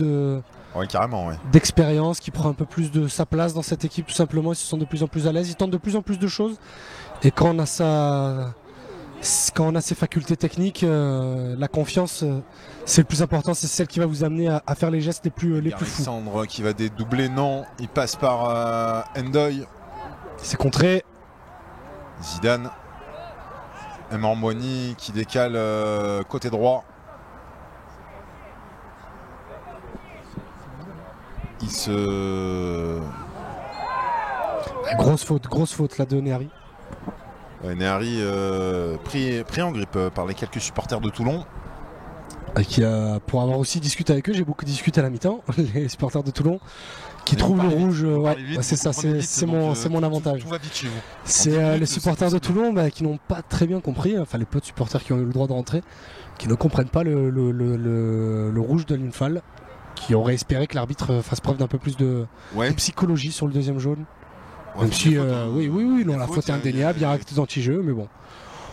S1: d'expérience, qui prend un peu plus de sa place dans cette équipe tout simplement. Ils se sentent de plus en plus à l'aise, ils tentent de plus en plus de choses. Et quand on a ses facultés techniques, la confiance, c'est le plus important, c'est celle qui va vous amener à faire les gestes les plus fous.
S2: Alexandre qui va dédoubler, non, il passe par Ndoye.
S1: C'est contré.
S2: Zidane. Mormoini qui décale côté droit.
S1: Grosse faute là de Nehari.
S2: Nehari pris en grippe par les quelques supporters de Toulon.
S1: Pour avoir aussi discuté avec eux, j'ai beaucoup discuté à la mi-temps, les supporters de Toulon, qui trouvent le rouge. C'est ça, c'est mon avantage.
S2: Tout va vite chez vous.
S1: C'est les supporters de Toulon qui n'ont pas très bien compris, enfin les peu de supporters qui ont eu le droit de rentrer, qui ne comprennent pas le rouge de l'Infal, qui aurait espéré que l'arbitre fasse preuve d'un peu plus de psychologie sur le deuxième jaune. Même si, la faute est indéniable, il y a acte d'anti-jeu, mais bon,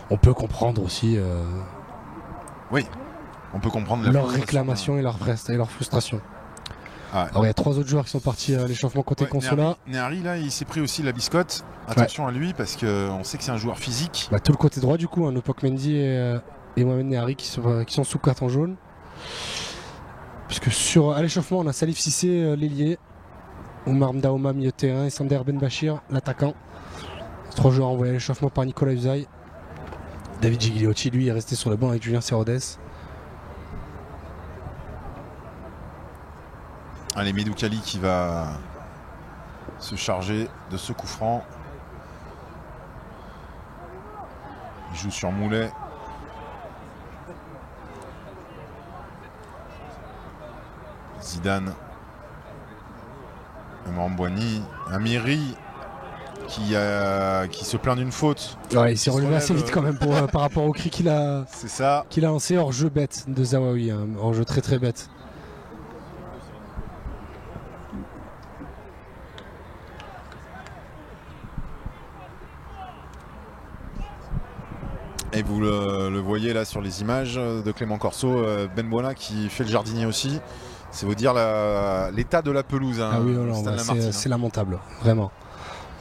S1: on peut comprendre aussi
S2: on peut comprendre
S1: leur réclamation et leur frustration.
S2: Ah.
S1: Alors il y a 3 autres joueurs qui sont partis à l'échauffement côté Consola.
S2: Nehari, là, il s'est pris aussi la biscotte. Attention à lui parce qu'on sait que c'est un joueur physique.
S1: Bah, tout le côté droit du coup, Nopok Mendy et Mohamed Nehari qui sont sous carton jaune. Puisque à l'échauffement, on a Salif Cissé, l'ailier, Omar Mdaoma, milieu de terrain, et Sander Ben Bachir, l'attaquant. 3 joueurs envoyés à l'échauffement par Nicolas Usaï. David Gigliotti, lui, est resté sur le banc avec Julien Serrodes.
S2: Allez, Medoukali qui va se charger de ce coup franc. Il joue sur Moulet. Zidane. Mambouani. Amiri qui se plaint d'une faute.
S1: Ouais, il s'est relevé assez vite quand même par rapport au cri qu'il a lancé hors jeu bête de Zawaoui. Hors jeu très très bête.
S2: Et vous le voyez là sur les images de Clément Corso, Ben Buona qui fait le jardinier aussi. C'est vous dire l'état de la pelouse.
S1: Ah oui, c'est lamentable, vraiment.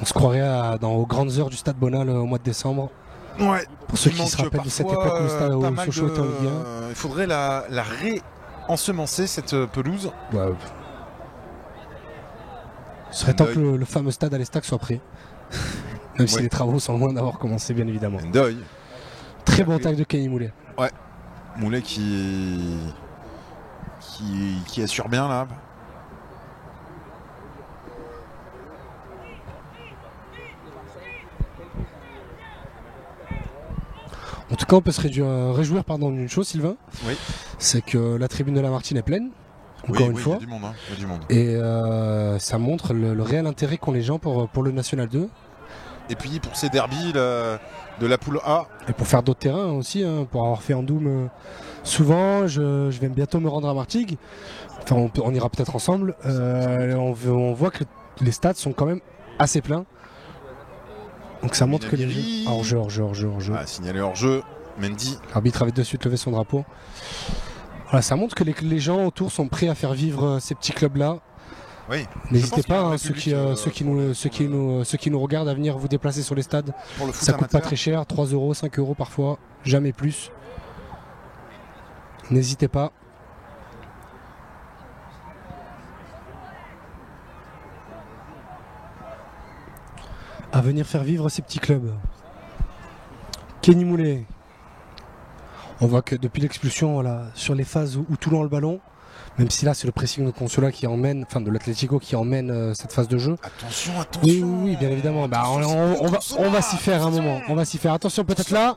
S1: On se croirait aux grandes heures du stade Bonal au mois de décembre.
S2: Ouais.
S1: Pour ceux qui se rappellent de cette époque où le stade Sochaux était en Ligue 1.
S2: Il faudrait la réensemencer cette pelouse.
S1: Ouais. Ce serait temps que le fameux stade à l'Estac soit prêt. Même si les travaux sont loin d'avoir commencé, bien évidemment.
S2: Ndoye.
S1: Très bon tacle de Kenny Moulet.
S2: Ouais. Moulet qui assure bien là.
S1: En tout cas, on peut se réjouir d'une chose, Sylvain.
S2: Oui.
S1: C'est que la tribune de la Martine est pleine. Encore une fois.
S2: Il y a du monde, hein. Il y a du monde.
S1: Et ça montre le réel intérêt qu'ont les gens pour le National 2.
S2: Et puis pour ces derbies de la poule A.
S1: Et pour faire d'autres terrains aussi, pour avoir fait en Doom souvent. Je vais bientôt me rendre à Martigues. Enfin, on ira peut-être ensemble. On voit que les stades sont quand même assez pleins. Donc ça montre que les jeux. Hors-jeu.
S2: Ah, signalé hors-jeu. Mendy.
S1: L'arbitre avait de suite levé son drapeau. Voilà, ça montre que les gens autour sont prêts à faire vivre ces petits clubs-là.
S2: Oui.
S1: N'hésitez pas, ceux qui nous regardent, à venir vous déplacer sur les stades. Ça coûte pas très cher, 3 €, 5 € parfois, jamais plus. N'hésitez pas. À venir faire vivre ces petits clubs. Kenny Moulet. On voit que depuis l'expulsion, voilà, sur les phases où Toulon a le ballon, même si là c'est le pressing de Consola qui emmène, enfin de l'Atlético qui emmène cette phase de jeu.
S2: Attention.
S1: Oui, bien évidemment. On va s'y faire un moment. On va s'y faire. Attention, peut-être là.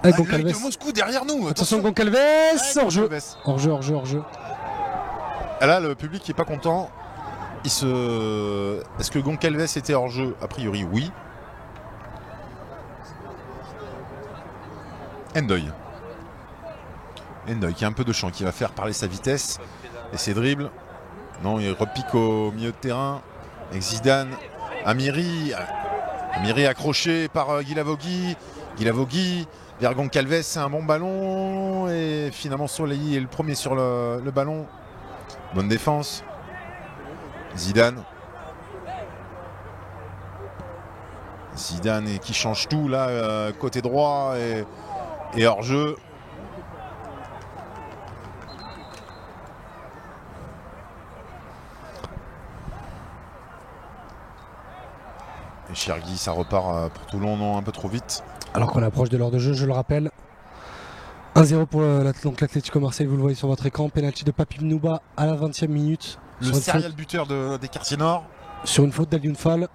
S1: Avec Goncalves.
S2: Moscou derrière nous.
S1: Attention, Goncalves. Hors-jeu. Hors-jeu.
S2: Là, le public qui est pas content. Est-ce que Goncalves était hors-jeu? A priori, oui. Ndoye qui a un peu de champ, qui va faire parler sa vitesse et ses dribbles. Non, il repique au milieu de terrain avec Zidane. Amiri accroché par Guilavogui vers Goncalves, c'est un bon ballon et finalement Soleil est le premier sur le ballon. Bonne défense. Zidane qui change tout là, côté droit et hors jeu. Et Chergui, ça repart pour Toulon, non, un peu trop vite.
S1: Alors qu'on approche de l'heure de jeu, je le rappelle. 1-0 pour l'Atlético Marseille, vous le voyez sur votre écran. Penalty de Papi Mnouba à la 20e minute.
S2: Le serial buteur des quartiers nord.
S1: Sur une faute d'Alioune Fall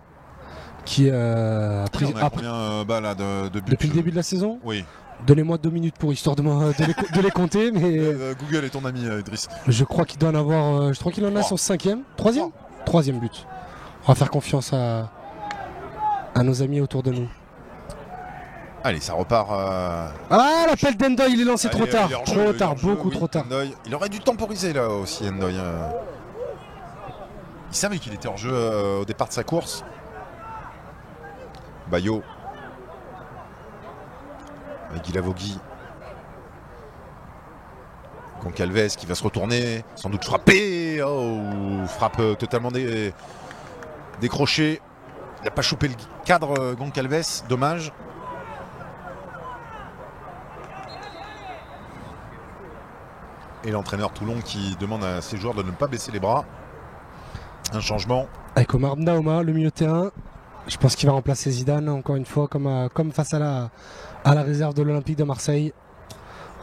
S1: qui a pris
S2: combien de buts
S1: depuis le début de la saison.
S2: Oui.
S1: Donnez-moi 2 minutes pour histoire de les compter. Mais
S2: Google est ton ami, Idriss.
S1: Je crois qu'il doit en avoir. Je crois qu'il en a son 5e, 3e but. On va faire confiance à nos amis autour de nous.
S2: Allez, ça repart.
S1: Ah, l'appel d'Ndoye, il est lancé trop tard. Beaucoup trop tard.
S2: Ndoye. Il aurait dû temporiser là aussi, Ndoye. Il savait qu'il était hors jeu au départ de sa course. Bayo. Avec Guilavogui. Goncalves qui va se retourner, sans doute frapper. Oh, frappe totalement décrochée. Il n'a pas chopé le cadre, Goncalves, dommage. Et l'entraîneur Toulon qui demande à ses joueurs de ne pas baisser les bras. Un changement.
S1: Avec Omar Ndaoma, le milieu de terrain. Je pense qu'il va remplacer Zidane encore une fois, comme face à la réserve de l'Olympique de Marseille.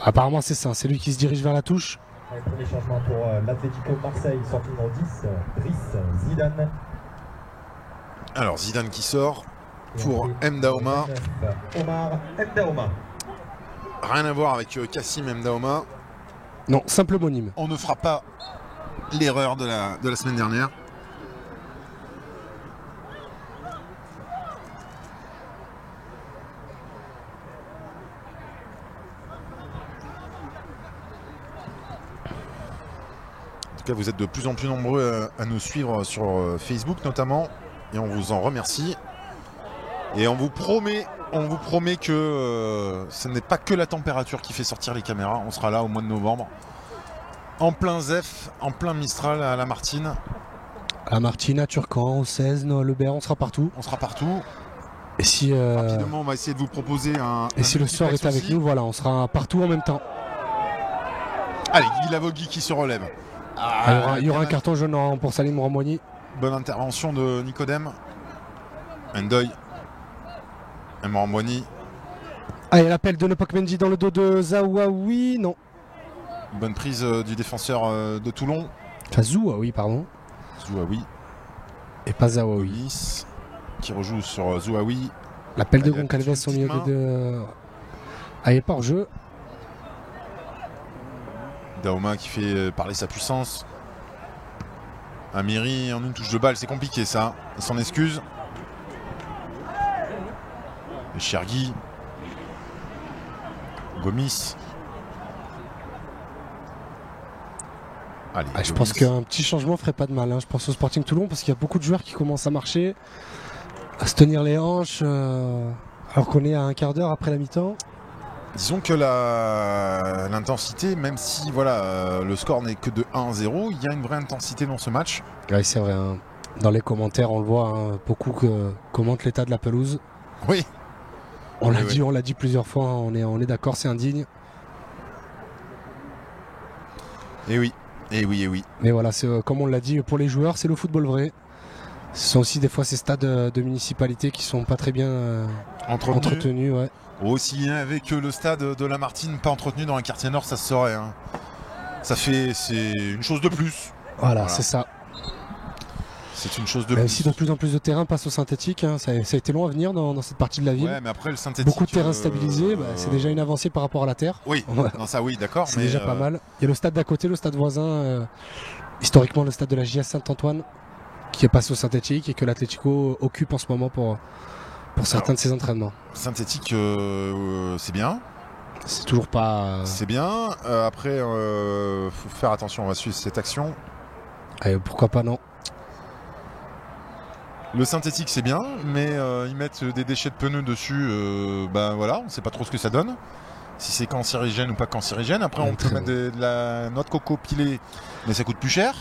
S1: Apparemment c'est ça, c'est lui qui se dirige vers la touche.
S3: Le premier changement pour l'Atlético Marseille, sortie numéro 10, Driss Zidane.
S2: Alors Zidane qui sort pour Ndaoma.
S3: Omar Ndaoma.
S2: Rien à voir avec Kassim Ndaoma.
S1: Non, simple homonyme.
S2: On ne fera pas l'erreur de la semaine dernière. En tout cas, vous êtes de plus en plus nombreux à nous suivre sur Facebook notamment, et on vous en remercie. Et on vous promet que ce n'est pas que la température qui fait sortir les caméras. On sera là au mois de novembre, en plein Zef, en plein Mistral à la Martine.
S1: À Martine, à Turcan, au 16, Le Berre, on sera partout.
S2: On sera partout.
S1: Et si,
S2: Rapidement, on va essayer de vous proposer un.
S1: et si le sort est avec nous, voilà, on sera partout en même temps.
S2: Allez, Guy Lavogui qui se relève.
S1: Il y aura un carton jaune pour Salim Ramouani.
S2: Bonne intervention de Nicodème. Ndoye. Ramouani.
S1: Allez, l'appel de Nepok Mendy dans le dos de Zaouaoui, non.
S2: Bonne prise du défenseur de Toulon.
S1: Enfin, Zouaoui, pardon.
S2: Zouaoui.
S1: Et pas Zaouaoui.
S2: Nice qui rejoue sur Zouaoui.
S1: L'appel de
S2: Il y a
S1: Goncalves
S2: une
S1: au milieu
S2: petite
S1: de. Allez, pas hors jeu.
S2: Daoma qui fait parler sa puissance. Amiri en une touche de balle, c'est compliqué ça. Il s'en excuse. Et Chergui. Gomis. Allez,
S1: Ah, je
S2: Gomis.
S1: pense qu'un petit changement ferait pas de mal. Je pense au Sporting Toulon parce qu'il y a beaucoup de joueurs qui commencent à marcher, à se tenir les hanches, alors qu'on est à un quart d'heure après la mi-temps.
S2: Disons que l'intensité, même si voilà, le score n'est que de 1-0, il y a une vraie intensité dans ce match.
S1: Ouais, c'est vrai. Dans les commentaires, on le voit, beaucoup commentent l'état de la pelouse.
S2: Oui.
S1: On l'a
S2: Oui,
S1: dit, on l'a dit plusieurs fois. On est d'accord, c'est indigne.
S2: Et oui. Et oui, et oui.
S1: Mais voilà, c'est comme on l'a dit, pour les joueurs, c'est le football vrai. Ce sont aussi des fois ces stades de municipalité qui sont pas très bien entretenus. Ouais.
S2: Aussi bien avec le stade de la Martine pas entretenu dans un quartier nord, ça se saurait. Hein. C'est une chose de plus.
S1: Voilà. C'est ça.
S2: C'est une chose de
S1: Même
S2: plus.
S1: si de plus en plus de terrains passent au synthétique, ça a été long à venir dans cette partie de la ville.
S2: Ouais, mais après le synthétique.
S1: Beaucoup de terrains stabilisés, c'est déjà une avancée par rapport à la terre.
S2: Oui,
S1: Ouais.
S2: non, ça oui, d'accord.
S1: C'est
S2: mais
S1: déjà pas mal. Il y a le stade d'à côté, le stade voisin, historiquement le stade de la JS Saint-Antoine, qui est passé au synthétique et que l'Atlético occupe en ce moment pour certains de ses entraînements.
S2: Synthétique, c'est bien.
S1: C'est toujours pas.
S2: C'est bien. Après, faut faire attention, on va suivre cette action.
S1: Pourquoi pas, non.
S2: Le synthétique, c'est bien, mais ils mettent des déchets de pneus dessus. Ben voilà, on ne sait pas trop ce que ça donne. Si c'est cancérigène ou pas cancérigène. Après, on peut mettre de la noix de coco pilée, mais ça coûte plus cher.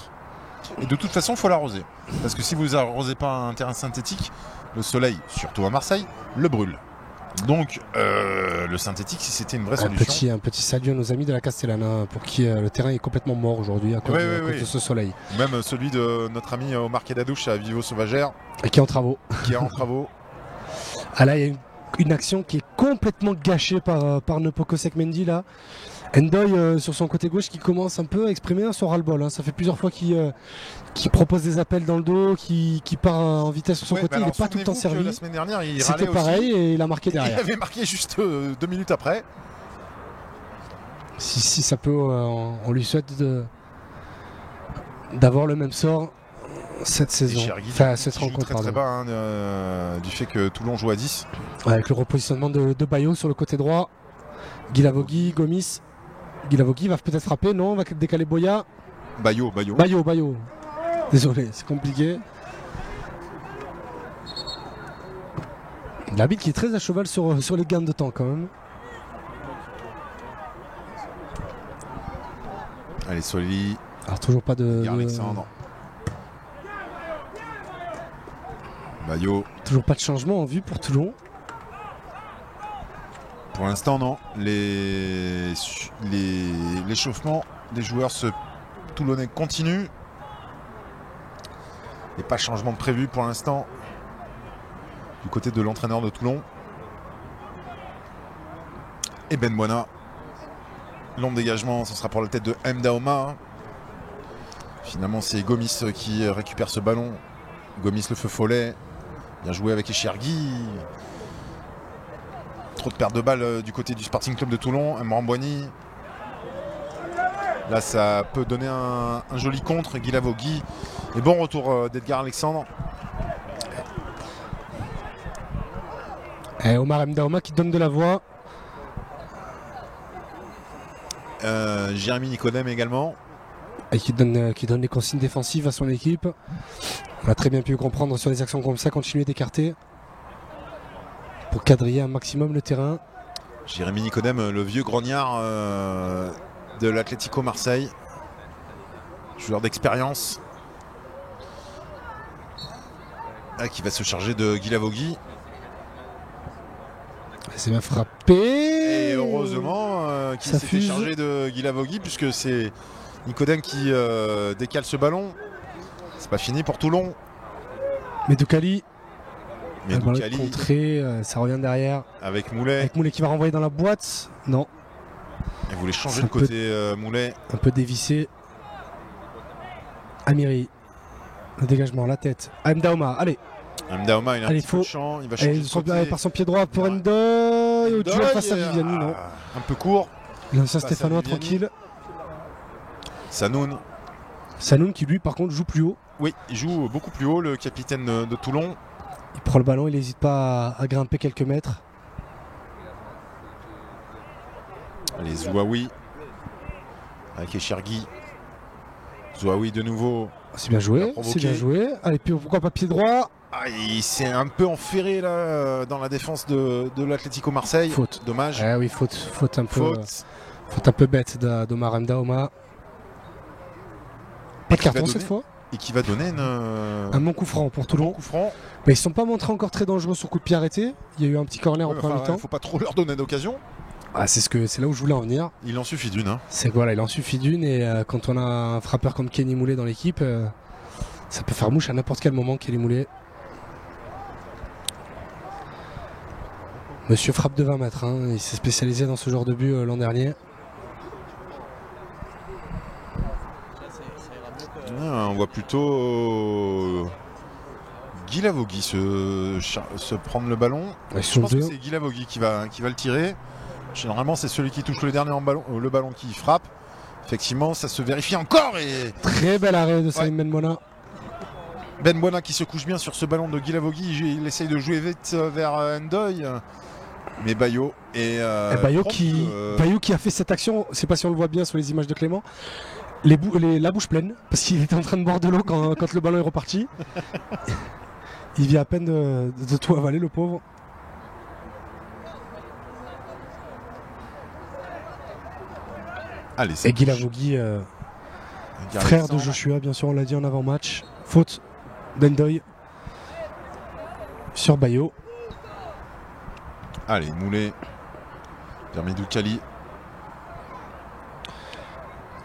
S2: Et de toute façon, il faut l'arroser. Parce que si vous arrosez pas un terrain synthétique, le soleil, surtout à Marseille, le brûle. Donc, le synthétique, si c'était une vraie solution.
S1: Un petit salut à nos amis de la Castellana, pour qui le terrain est complètement mort aujourd'hui à cause, de ce soleil.
S2: Même celui de notre ami Omar Kedadouche à Vivo Sauvagère.
S1: Et qui est en travaux.
S2: Qui est en travaux.
S1: Ah là, il y a une action qui est complètement gâchée par Nepokosek Mendy là. Ndoye sur son côté gauche qui commence un peu à exprimer son ras-le-bol. Ça fait plusieurs fois qu'il propose des appels dans le dos, qui part en vitesse sur son côté. Il n'est pas tout le temps servi.
S2: La semaine dernière,
S1: c'était pareil et il a marqué derrière.
S2: Il avait marqué juste 2 minutes après.
S1: Si ça peut, on lui souhaite d'avoir le même sort cette saison.
S2: Enfin,
S1: cette rencontre.
S2: Très bas du fait que Toulon joue à 10.
S1: Avec le repositionnement de Bayo sur le côté droit. Guy Lavogui, Gomis. Guy Lavogui va peut-être frapper, non, on va décaler Boya.
S2: Bayo.
S1: Désolé, c'est compliqué. L'arbitre qui est très à cheval sur les gains de temps quand même.
S2: Allez, Soli,
S1: Alors toujours pas de
S2: Alexandre. Bayo.
S1: toujours pas de changement en vue pour Toulon.
S2: Pour l'instant, non. L'échauffement des joueurs toulonnais continue. Et pas de changement de prévu pour l'instant du côté de l'entraîneur de Toulon. Et Ben Buana. Long dégagement, ce sera pour la tête de Mdaoma. Finalement, c'est Gomis qui récupère ce ballon. Gomis, le feu follet. Bien joué avec Echergui. Trop de pertes de balles du côté du Sporting Club de Toulon. Mrambouani. Là, ça peut donner un joli contre. Guy Lavogui. Et bon retour d'Edgar Alexandre.
S1: Et Omar Mdaoma qui donne de la voix.
S2: Jérémy Nicodème également.
S1: Et qui donne les consignes défensives à son équipe. On a très bien pu comprendre sur des actions comme ça, continuer d'écarter pour quadriller un maximum le terrain.
S2: Jérémy Nicodème, le vieux grognard de l'Atlético Marseille. Joueur d'expérience. Qui va se charger de Guy Lavogui.
S1: C'est bien frappé.
S2: Et heureusement qu'il
S1: Ça
S2: s'était
S1: fuse.
S2: chargé de Guy Lavogui, puisque c'est Nicodème qui décale ce ballon. C'est pas fini pour Toulon.
S1: Medoukali.
S2: Mais Doukali
S1: Contré, ça revient derrière.
S2: avec Moulet.
S1: Avec Moulet qui va renvoyer dans la boîte. Non,
S2: Il voulait changer
S1: C'est
S2: le
S1: un peu-
S2: côté Moulet.
S1: un peu dévissé. Amiri. Le dégagement, la tête. Mdaoma, allez.
S2: Mdaoma, il a un
S1: Allez,
S2: petit peu de
S1: faut-
S2: champ. Il va changer de côté.
S1: Par son pied droit pour Ndoye. Au duel face à
S2: Ndoye,
S1: Viviani, non.
S2: un peu court.
S1: L'ancien
S2: face à
S1: Stéphanois
S2: Viviani.
S1: tranquille.
S2: Sanoun.
S1: Sanoun qui lui par contre joue plus haut.
S2: Oui, il joue beaucoup plus haut, le capitaine de Toulon.
S1: Il prend le ballon, il n'hésite pas à grimper quelques mètres.
S2: Allez, Zouaoui. Avec Echergui. Zouaoui de nouveau.
S1: C'est bien
S2: Il a
S1: joué,
S2: provoqué.
S1: c'est bien joué. Allez, puis pourquoi pas pied droit.
S2: Ah, il s'est un peu enferré là dans la défense de l'Atlético Marseille.
S1: Faute.
S2: Dommage.
S1: Ah oui, faute un peu,
S2: Faute.
S1: faute un peu bête d'Omar Mdaoma. Pas de
S2: qui va
S1: carton cette
S2: donner
S1: fois.
S2: Et qui va donner
S1: Un bon coup franc pour Toulon.
S2: coup franc.
S1: Mais ils ne sont pas montrés encore très dangereux sur coup de pied arrêté. Il y a eu un petit corner en
S2: Ouais,
S1: première
S2: enfin,
S1: mi-temps.
S2: faut pas trop leur donner d'occasion.
S1: Ah, c'est là où je voulais en venir.
S2: Il en suffit d'une. Hein.
S1: C'est que voilà, il en suffit d'une et quand on a un frappeur comme Kenny Moulet dans l'équipe, ça peut faire mouche à n'importe quel moment, Kenny Moulet. Monsieur frappe de 20 mètres, hein. Il s'est spécialisé dans ce genre de but l'an dernier.
S2: Ah, on voit plutôt Guy Lavogui se prendre le ballon.
S1: Ils
S2: Je
S1: sont
S2: pense que
S1: deux.
S2: c'est Guy Lavogui qui va le tirer. Généralement, c'est celui qui touche le dernier le ballon qui frappe. Effectivement, ça se vérifie encore. Et
S1: Très bel arrêt de Salim Benmouna.
S2: Ben Buana qui se couche bien sur ce ballon de Guy Lavogui. Il essaye de jouer vite vers Ndoye. Mais Bayo et
S1: Bayo
S2: prompt,
S1: qui a fait cette action, je sais pas si on le voit bien sur les images de Clément, la bouche pleine, parce qu'il était en train de boire de l'eau quand le ballon est reparti. Il vient à peine de tout avaler, le pauvre.
S2: allez, ça
S1: Et Guy
S2: touche.
S1: Lavogui,
S2: Guy
S1: frère de
S2: Alexandre.
S1: Joshua, bien sûr, on l'a dit en avant-match. Faute d'Endoy sur Bayo.
S2: Allez, Moulet. Permis Doukali.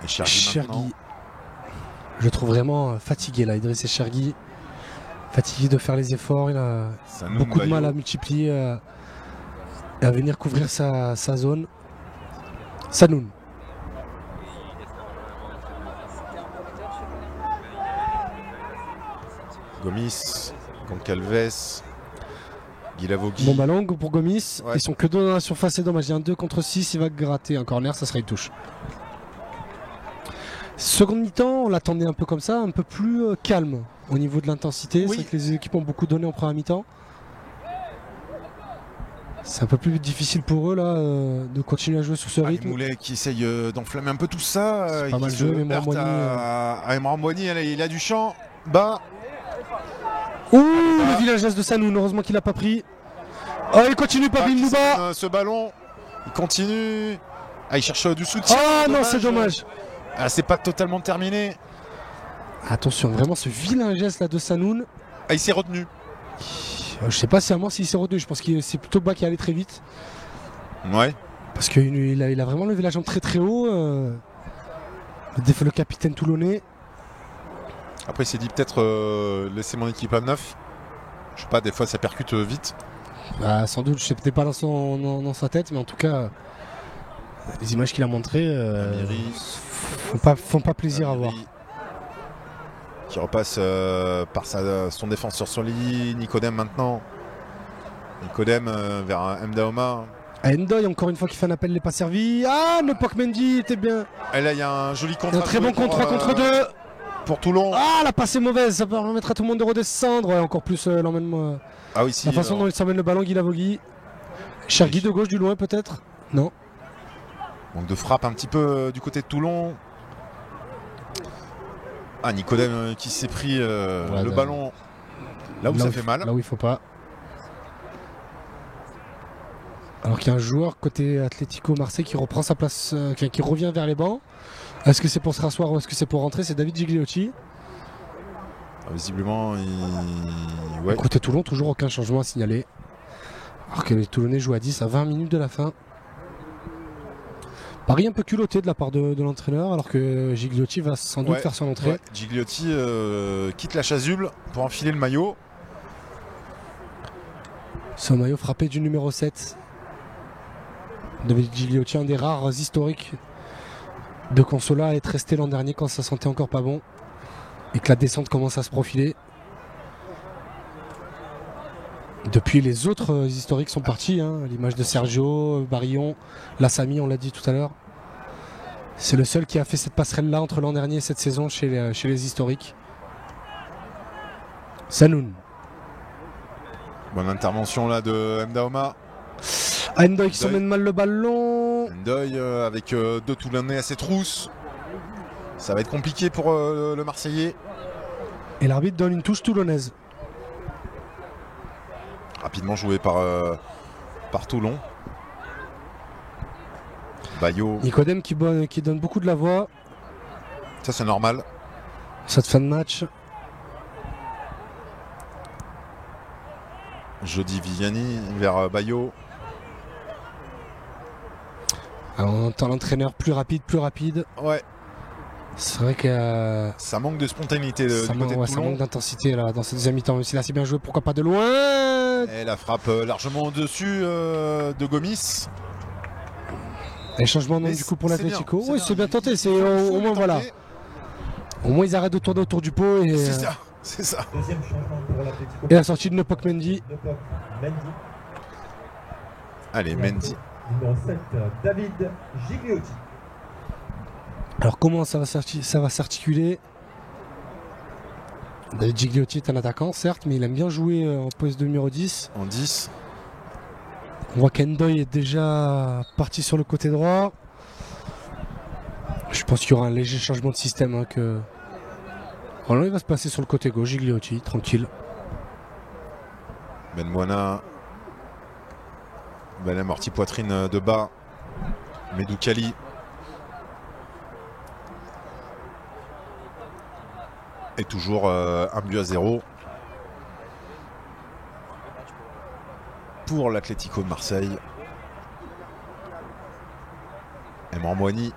S2: Et Chergui maintenant.
S1: Chergui. Je le trouve vraiment fatigué là, Idriss Chergui. Fatigué de faire les efforts, il a
S2: Sanoun,
S1: beaucoup de
S2: Bayo.
S1: mal à multiplier et à venir couvrir sa zone. Sanoun.
S2: Gomis, Goncalves, Guy Lavogui.
S1: Bon ballon pour Gomis.
S2: Ouais.
S1: Ils sont que deux dans la surface, c'est dommage. Il y a un 2 contre 6, il va gratter un corner, ça sera une touche. Seconde mi-temps, on l'attendait un peu comme ça, un peu plus calme au niveau de l'intensité.
S2: Oui.
S1: C'est vrai que les équipes ont beaucoup donné en première mi-temps. C'est un peu plus difficile pour eux là de continuer à jouer sur ce
S2: Ah, et
S1: rythme.
S2: Moulet qui essaye d'enflammer un peu tout ça.
S1: C'est
S2: et
S1: pas
S2: qui
S1: mal
S2: se
S1: joué, mais
S2: heurte
S1: Mrambouani,
S2: à Emran Mbouani, il a du champ. Bas.
S1: Ouh, le village de Sanoun, heureusement qu'il a pas pris. Oh, il continue, Pablo
S2: qui
S1: Nouba.
S2: sonne, ce ballon. Il continue. Ah, il cherche du soutien.
S1: Ah non, c'est dommage.
S2: Ah, c'est pas totalement terminé.
S1: Attention, vraiment ce vilain geste là de Sanoun.
S2: Ah, il s'est retenu.
S1: Je sais pas si s'il s'est retenu, je pense que c'est plutôt Bas qui allait très vite.
S2: Ouais.
S1: Parce qu'il a vraiment levé la jambe très très haut. Le capitaine toulonnais.
S2: Après, il s'est dit peut-être laisser mon équipe à 9. Je sais pas, des fois ça percute vite.
S1: Bah, sans doute, je sais peut-être pas dans sa tête, mais en tout cas, les images qu'il a montrées font pas plaisir à voir.
S2: Qui repasse par son défenseur sur lit. Nicodème maintenant. Nicodème vers Mdaoma.
S1: Ndoye encore une fois qui fait un appel, n'est pas servi. Ah, le Mendy était bien.
S2: Et là il y a un joli contre.
S1: Un très bon contre 3 contre 2.
S2: Pour Toulon.
S1: Ah, la passe est mauvaise, ça permettra à tout le monde de redescendre. Ouais, encore plus l'emmènement.
S2: Ah oui, si,
S1: la façon dont il s'emmène le ballon, Guy Lavogui. Chergui de gauche du loin peut-être. Non.
S2: Donc de frappe un petit peu du côté de Toulon. Ah, Nicodème qui s'est pris le ballon là où ça fait mal.
S1: Là où il faut pas. Alors qu'il y a un joueur côté Atlético Marseille qui reprend sa place, qui revient vers les bancs. Est-ce que c'est pour se rasseoir ou est-ce que c'est pour rentrer? C'est David Gigliotti.
S2: Ah, visiblement,
S1: ouais. Côté Toulon, toujours aucun changement à signaler. Alors que les Toulonnais jouent à 10 à 20 minutes de la fin. Paris un peu culotté de la part de l'entraîneur, alors que Gigliotti va sans doute faire son entrée.
S2: Ouais. Gigliotti quitte la chasuble pour enfiler le maillot.
S1: Ce maillot frappé du numéro 7. David Gigliotti, un des rares historiques de Consola à être resté l'an dernier quand ça sentait encore pas bon et que la descente commence à se profiler. Depuis, les autres historiques sont partis, hein, à l'image de Sergio, Barillon, Lassami, on l'a dit tout à l'heure. C'est le seul qui a fait cette passerelle-là entre l'an dernier et cette saison chez les historiques. Sanoun.
S2: Bonne intervention là de Mdaoma.
S1: Ndoye qui s'emmène mal le ballon.
S2: Ndoye avec deux Toulonnais à ses trousses. Ça va être compliqué pour le Marseillais.
S1: Et l'arbitre donne une touche toulonnaise.
S2: Rapidement joué par Toulon. Bayo.
S1: Nicodème qui donne beaucoup de la voix.
S2: Ça c'est normal.
S1: Cette fin de match.
S2: Jody Viviani vers Bayo.
S1: Alors on entend l'entraîneur plus rapide.
S2: Ouais.
S1: C'est vrai que
S2: ça manque de spontanéité du côté de Toulon.
S1: Ça manque d'intensité là dans cette deuxième mi-temps. Même si là c'est bien joué, pourquoi pas de loin.
S2: Et la frappe largement au-dessus de Gomis.
S1: Et changement du coup pour l'Atlético. Oui, c'est bien tenté. C'est au moins voilà. Au moins ils arrêtent de tourner autour du pot et.
S2: C'est ça.
S3: Deuxième changement pour l'Atlético.
S1: Et la sortie de Nepok Mendy.
S2: Allez, Mendy.
S3: Numéro 7, David Gigliotti.
S1: Alors comment ça va s'articuler? David Gigliotti est un attaquant certes, mais il aime bien jouer en poste de numéro 10.
S2: En 10.
S1: On voit qu'Ndoye est déjà parti sur le côté droit. Je pense qu'il y aura un léger changement de système. Hein, que... Alors là, il va se passer sur le côté gauche, Gigliotti, tranquille.
S2: Benbouana. Belle amorti poitrine de bas. Medoukali. Et toujours 1-0 pour l'Atlético de Marseille. Emran Moigny,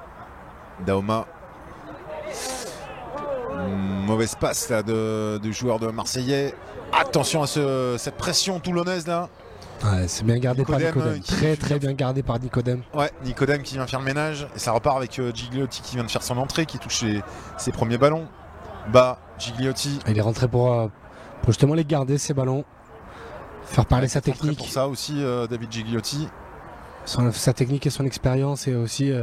S2: Daoma. Mauvaise passe là du joueur de Marseillais. Attention à cette pression toulonnaise là.
S1: Ouais, c'est bien gardé par Nicodème. Très bien gardé par Nicodème.
S2: Ouais, Nicodème qui vient faire le ménage. Et ça repart avec Gigliotti qui vient de faire son entrée, qui touche ses premiers ballons. Gigliotti.
S1: Il est rentré pour justement les garder, ces ballons. Faire parler sa technique.
S2: Pour ça aussi, David Gigliotti.
S1: Sa technique et son expérience. Et aussi,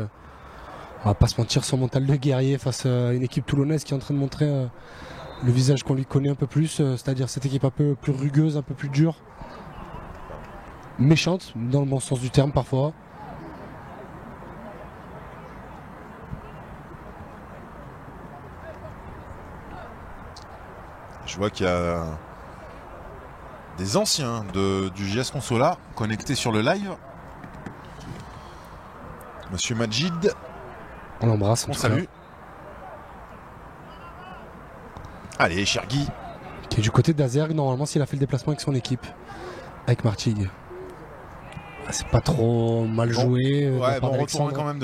S1: on va pas se mentir, son mental de guerrier face à une équipe toulonnaise qui est en train de montrer le visage qu'on lui connaît un peu plus. C'est-à-dire cette équipe un peu plus rugueuse, un peu plus dure. Méchante, dans le bon sens du terme parfois.
S2: Je vois qu'il y a des anciens du JS Consola connectés sur le live. Monsieur Majid.
S1: On l'embrasse.
S2: On salue. Allez, Chergui.
S1: Qui est du côté d'Azergue, normalement, s'il a fait le déplacement avec son équipe. Avec Martigues. C'est pas trop mal joué.
S2: Ouais, bon retour quand même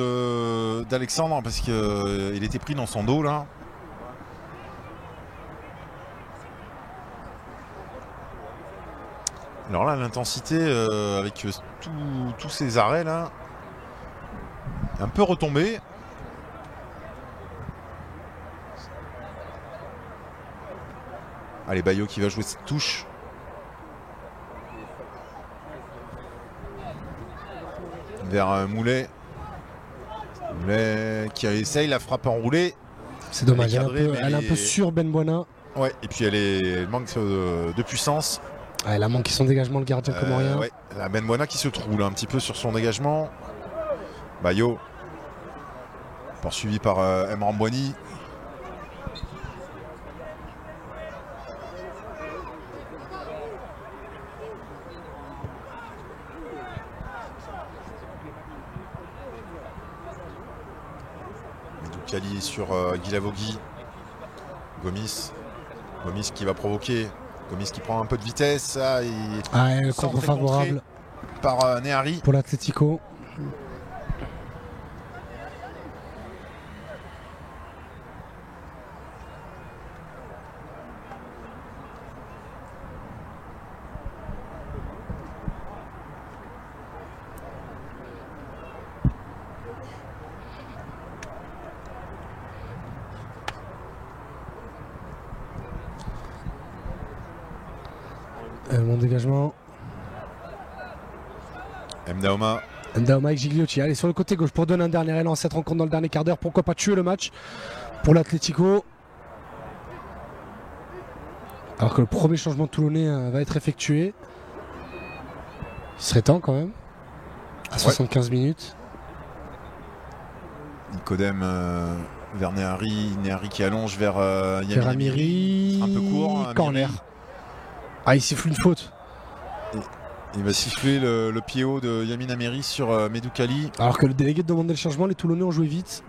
S2: d'Alexandre parce qu'il était pris dans son dos là. Alors là, l'intensité avec tous ces arrêts là, un peu retombé. Allez, Bayo qui va jouer cette touche. Vers Moulet. Moulet qui essaye la frappe enroulée.
S1: C'est dommage,
S2: Elle
S1: elle est un peu sur Benbuana.
S2: Ouais, et puis elle manque de puissance.
S1: Elle a manqué son dégagement, le gardien, comme rien.
S2: Ouais, la Benbuana qui se trouve là, un petit peu sur son dégagement. Bayo. Poursuivi par Emran Boigny. Doukali sur Guilavogui. Gomis qui va provoquer. Gomis qui prend un peu de vitesse.
S1: Contre favorable
S2: par Nehari.
S1: Pour l'Atlético. Mon dégagement.
S2: Mdaoma
S1: avec Gigliotti. Allez, sur le côté gauche pour donner un dernier élan à cette rencontre dans le dernier quart d'heure. Pourquoi pas tuer le match pour l'Atlético. Alors que le premier changement toulonnais va être effectué. Il serait temps quand même. À 75 minutes.
S2: Nicodème vers Nehari. Nehari qui allonge vers
S1: Amiri.
S2: Un peu court.
S1: Corner. Il siffle une faute.
S2: Il va siffler le pied haut de Yamin Amiri sur Medoukali.
S1: Alors que le délégué demandait le changement, les Toulonnais ont joué vite.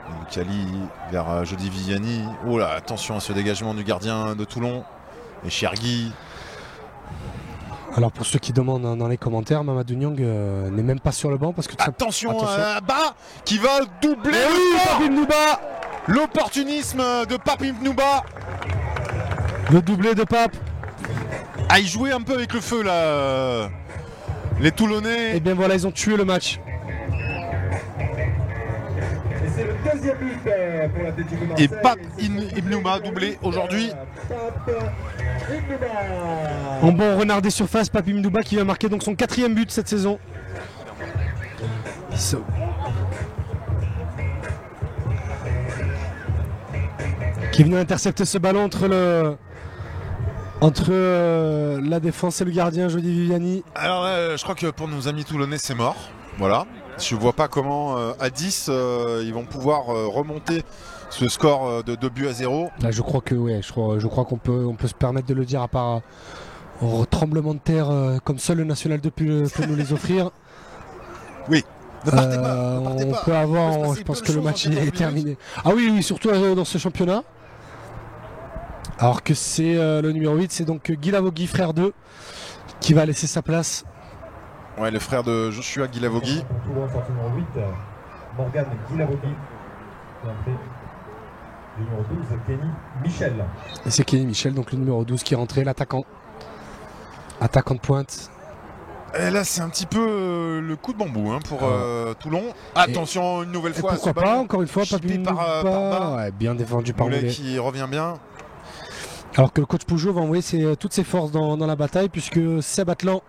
S2: Medoukali vers Jody Viviani. Oh là, attention à ce dégagement du gardien de Toulon. Et Chergui.
S1: Alors pour ceux qui demandent dans les commentaires, Mamadou Niang n'est même pas sur le banc parce que
S2: attention. À Bas qui va doubler
S1: Pape Nnouba.
S2: L'opportunisme de Pape Nnouba.
S1: Le doublé de Pape.
S2: Il jouait un peu avec le feu là. Les Toulonnais.
S1: Et bien voilà, ils ont tué le match.
S3: Et c'est le deuxième but pour l'Atlético Marseille.
S2: Et Pape Nnouba doublé aujourd'hui.
S1: En bon renard des surfaces, Pape Nnouba qui va marquer donc son 4e but cette saison. Qui est venu intercepter ce ballon entre la défense et le gardien Jody Viviani.
S2: Alors je crois que pour nos amis toulonnais c'est mort. Voilà. Je vois pas comment à 10 ils vont pouvoir remonter ce score de 2 buts à 0.
S1: Là, je crois que je crois qu'on peut se permettre de le dire à part un tremblement de terre comme seul le National 2 peut nous les offrir.
S2: Oui. Ne partez pas,
S1: on peut avoir, je pense que le match est terminé. Ah oui, surtout dans ce championnat. Alors que c'est le numéro 8, c'est donc Guilavogui, frère 2, qui va laisser sa place.
S2: Ouais, le frère de Joshua Guilavogui.
S3: Numéro 8, Morgan Guilavogui. Numéro 12, Kenny Michel.
S1: Et c'est Kenny Michel, donc le numéro 12 qui est rentré, l'attaquant. Attaquant de pointe.
S2: Et là, c'est un petit peu le coup de bambou pour Toulon. Attention, une nouvelle fois.
S1: Pourquoi pas, encore une fois, Pape
S2: Nnouba.
S1: Ouais, bien défendu par
S2: Moulet
S1: Moulet.
S2: qui revient bien.
S1: Alors que le coach Pougeot va envoyer toutes ses forces dans la bataille, puisque Seb Atlan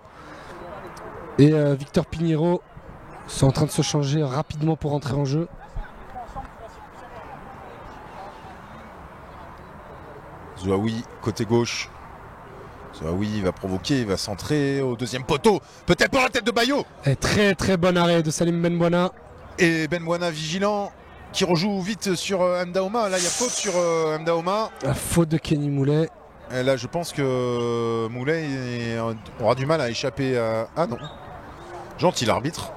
S1: et Victor Pignero sont en train de se changer rapidement pour entrer en jeu.
S2: Zouaoui, côté gauche. Zouaoui va provoquer, il va centrer au deuxième poteau. Peut-être pour la tête de Bayo.
S1: Et très très bon arrêt de Salim Benbuana.
S2: Et Benbuana vigilant, qui rejoue vite sur Mdaoma. Là, il y a faute sur Mdaoma.
S1: La faute de Kenny Moulet.
S2: Et là, je pense que Moulet aura du mal à échapper à... Ah non. Gentil l'arbitre.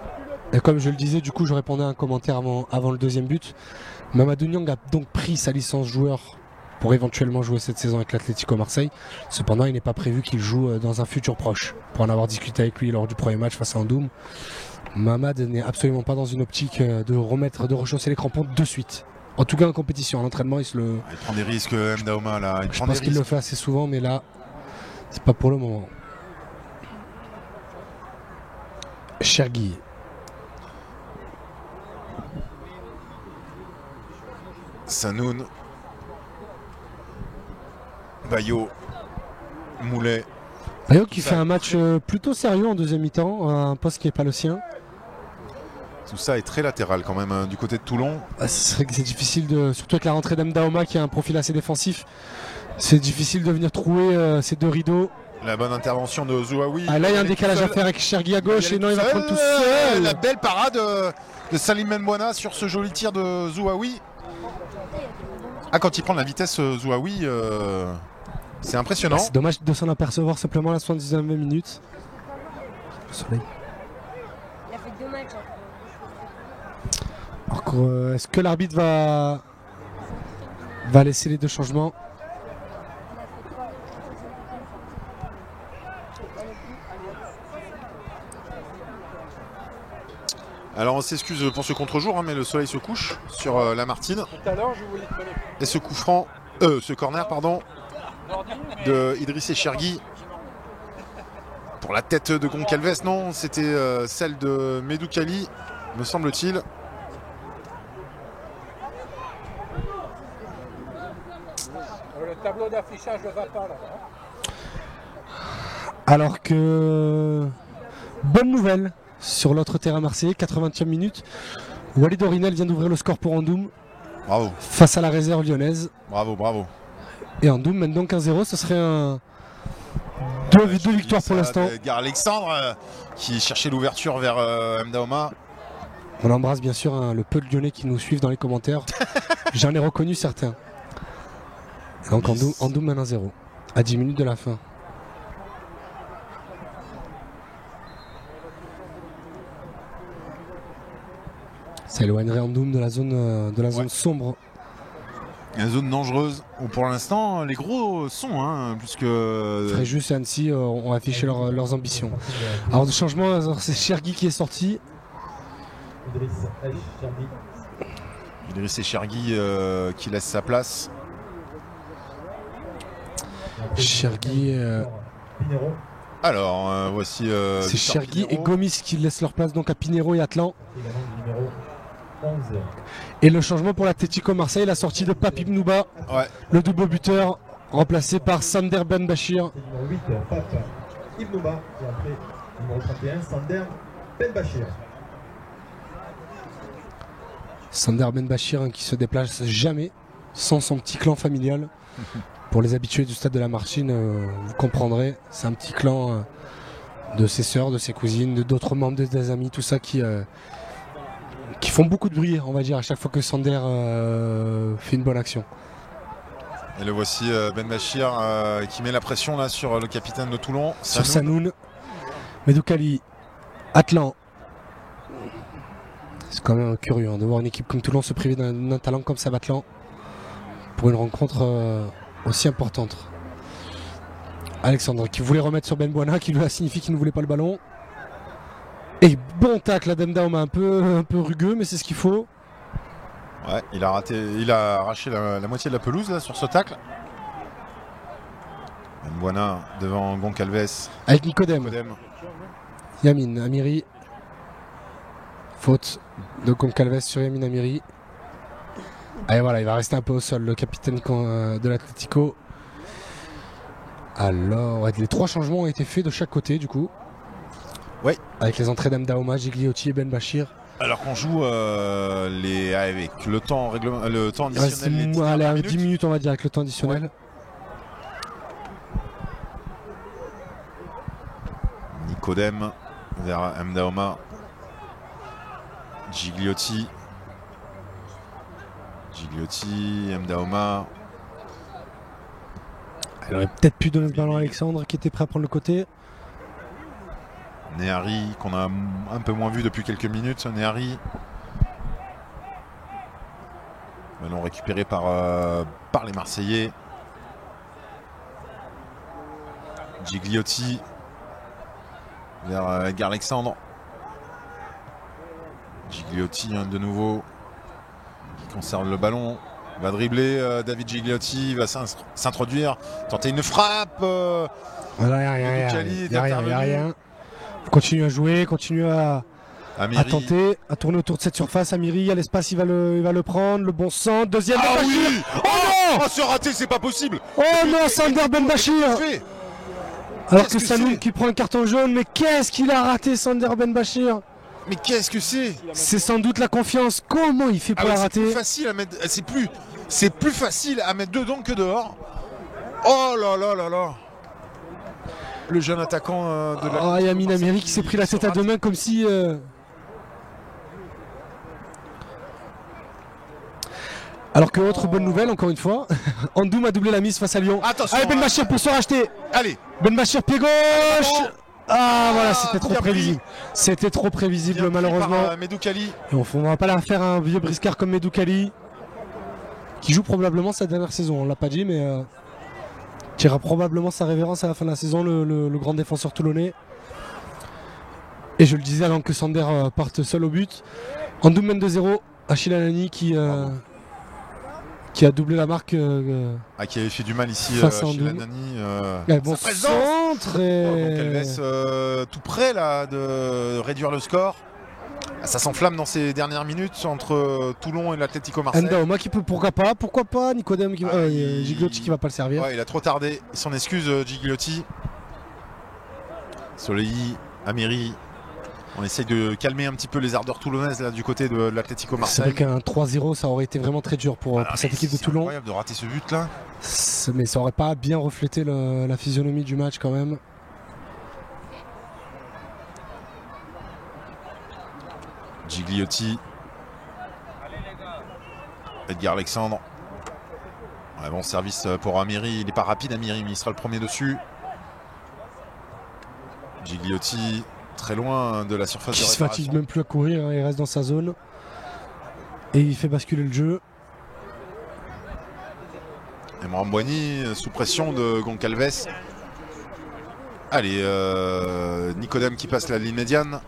S1: Et comme je le disais, du coup, je répondais à un commentaire avant le deuxième but. Mamadou Niang a donc pris sa licence joueur pour éventuellement jouer cette saison avec l'Atlético Marseille. Cependant, il n'est pas prévu qu'il joue dans un futur proche. Pour en avoir discuté avec lui lors du premier match face à Andoum, Mamad n'est absolument pas dans une optique de rechausser les crampons de suite. En tout cas en compétition, à l'entraînement,
S2: Il prend des risques, M'Daoma, là.
S1: Je pense qu'il le fait assez souvent, mais là, c'est pas pour le moment. Chergui.
S2: Sanoun. Bayo. Moulet.
S1: Bayo qui fait un match plutôt sérieux en deuxième mi-temps, un poste qui n'est pas le sien.
S2: Tout ça est très latéral quand même du côté de Toulon.
S1: C'est difficile surtout avec la rentrée d'Mdaoma qui a un profil assez défensif, c'est difficile de venir trouer ces deux rideaux.
S2: La bonne intervention de Zouaoui.
S1: Ah là il y a un décalage à faire avec Chergui à gauche et non il va prendre tout seul.
S2: La belle parade de Salim Benbouana sur ce joli tir de Zouaoui. Ah, quand il prend la vitesse Zouaoui, c'est impressionnant.
S1: C'est dommage de s'en apercevoir simplement à la 79e minute. Le soleil.
S5: Il a fait 2 matchs.
S1: Est-ce que l'arbitre va laisser les deux changements?
S2: Alors on s'excuse pour ce contre-jour, mais le soleil se couche sur la Martine.
S4: Tout à l'heure, je voulais te connaître.
S2: Et ce coup franc, ce corner, pardon, de Idriss Chergui. Pour la tête de Goncalves, non, c'était celle de Medoukali, me semble-t-il.
S4: Le tableau d'affichage ne va pas là.
S1: Alors que bonne nouvelle sur l'autre terrain marseillais, 80e minute. Walid Orinel vient d'ouvrir le score pour Andoum.
S2: Bravo.
S1: Face à la réserve lyonnaise.
S2: Bravo, bravo.
S1: Et Andoum mène donc 1-0. Ce serait deux victoires pour l'instant.
S2: Edgar Alexandre qui cherchait l'ouverture vers M'Daoma.
S1: On embrasse bien sûr le peu de Lyonnais qui nous suivent dans les commentaires. J'en ai reconnu certains. Et donc Andoum mène 1-0 à 10 minutes de la fin. Ça éloignerait Andoum de la zone sombre.
S2: Une zone dangereuse où pour l'instant les gros sont, puisque
S1: Fréjus et Annecy ont affiché leurs ambitions. Alors de changement, c'est Chergui qui est sorti.
S2: Idriss Chergui qui laisse sa place.
S1: Chergui.
S2: Alors voici.
S1: C'est Chergui et Gomis qui laissent leur place donc à Pinheiro et Atlan. Et le changement pour l'Atlético Marseille, la sortie de Pape Nouba, le double buteur, remplacé par Sander Benbachir.
S3: Numéro 8, Pape Ibnouba, et après numéro 31, Sander Benbachir.
S1: Sander Benbachir qui se déplace jamais sans son petit clan familial. Pour les habitués du stade de la Martine, vous comprendrez, c'est un petit clan de ses sœurs, de ses cousines, d'autres membres des amis, tout ça qui font beaucoup de bruit, on va dire, à chaque fois que Sander fait une bonne action.
S2: Et le voici Benbachir qui met la pression là sur le capitaine de Toulon.
S1: Sur Sanoun, Medoukali, Atlan. C'est quand même curieux de voir une équipe comme Toulon se priver d'un talent comme ça, Atlan, pour une rencontre aussi importante. Alexandre qui voulait remettre sur Benbouana, qui lui a signifié qu'il ne voulait pas le ballon. Et bon tacle à M'Daoma, un peu rugueux, mais c'est ce qu'il faut.
S2: Ouais, il a arraché la moitié de la pelouse là sur ce tacle. Benbouana devant Goncalves.
S1: Avec Nicodème. Yamin Amiri. Faute de Goncalves sur Yamin Amiri. Et voilà, il va rester un peu au sol, le capitaine de l'Atlético. Alors, les 3 changements ont été faits de chaque côté du coup.
S2: Oui.
S1: Avec les entrées d'Mdaoma, Gigliotti et Benbachir.
S2: Alors qu'on joue avec le temps additionnel.
S1: Allez, 10 minutes on va dire avec le temps additionnel.
S2: Ouais. Nicodème vers M'Daoma. Gigliotti, M'Daoma.
S1: Elle aurait peut-être pu donner ce ballon à Alexandre qui était prêt à prendre le côté.
S2: Nehari qu'on a un peu moins vu depuis quelques minutes. Nehari. Ballon récupéré par les Marseillais. Gigliotti vers Edgar Alexandre. Gigliotti de nouveau qui conserve le ballon. Va dribbler David Gigliotti, va s'introduire, tenter une frappe.
S1: Il n'y a rien. Continue à jouer, continue à tenter, à tourner autour de cette surface. Amiri, il y a l'espace, il va le prendre. Le bon centre, deuxième.
S2: Ah
S1: Ben
S2: oui.
S1: Bachir. Oh non,
S2: c'est raté, c'est pas possible.
S1: oh non, Sander Ben Bachir. Alors que Sanoun qui prend un carton jaune, mais qu'est-ce qu'il a raté, Sander Ben Bachir?
S2: Mais qu'est-ce que c'est?
S1: C'est sans doute la confiance. Comment il fait pour la rater?
S2: C'est plus facile à mettre dedans que dehors. Oh là là là là. Le jeune attaquant de la...
S1: Yamin Amiri qui s'est pris la tête à deux mains comme si... Alors que autre bonne nouvelle, encore une fois, Andoum a doublé la mise face à Lyon.
S2: Attention,
S1: allez Ben Bachir pour se racheter.
S2: Allez.
S1: Ben Bachir pied gauche. Voilà, c'était trop prévisible. C'était trop prévisible malheureusement.
S2: Medoukali.
S1: Et on va pas la faire un vieux briscard comme Medoukali, qui joue probablement sa dernière saison. On l'a pas dit, mais qui aura probablement sa révérence à la fin de la saison, le grand défenseur toulonnais. Et je le disais avant que Sander parte seul au but. Andoum mène 2-0. Achille Anani qui a doublé la marque.
S2: Qui avait fait du mal ici, Achille Anani.
S1: Bon centre.
S2: Goncalves tout près là de réduire le score. Ça s'enflamme dans ces dernières minutes entre Toulon et l'Atlético Marseille.
S1: Ndaoma qui peut, pourquoi pas, Nicodème qui Gigliotti qui va pas le servir.
S2: Il a trop tardé, son excuse Gigliotti. Soleil, Amiri. On essaye de calmer un petit peu les ardeurs toulonnaises là, du côté de l'Atlético Marseille.
S1: C'est vrai qu'un 3-0 ça aurait été vraiment très dur pour cette équipe de Toulon.
S2: C'est incroyable de rater ce but là.
S1: Mais ça aurait pas bien reflété la physionomie du match quand même.
S2: Gigliotti. Edgar Alexandre. Bon service pour Amiri. Il n'est pas rapide Amiri, mais il sera le premier dessus. Gigliotti très loin de la surface de réparation.
S1: Il se fatigue même plus à courir, il reste dans sa zone. Et il fait basculer le jeu.
S2: Et Mrambouani sous pression de Goncalves. Allez, Nicodème qui passe la ligne médiane.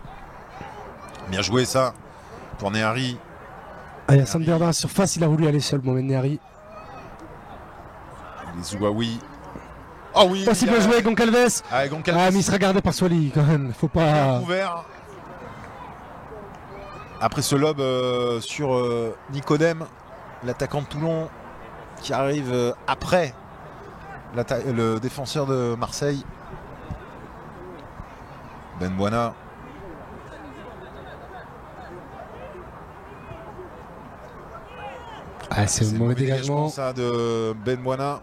S2: Bien joué ça pour Nehari.
S1: Il y a Sander dans la surface, il a voulu aller seul, Nehari.
S2: Les Zouaoui. Oh oui,
S1: c'est bien joué Goncalves.
S2: Goncalves.
S1: Mais il sera gardé par Swali quand même. Faut pas.
S2: Ouvert. Après ce lob sur Nicodème, l'attaquant de Toulon qui arrive après le défenseur de Marseille. Ben Buana.
S1: C'est un mauvais dégagement
S2: ça de Ben Buana.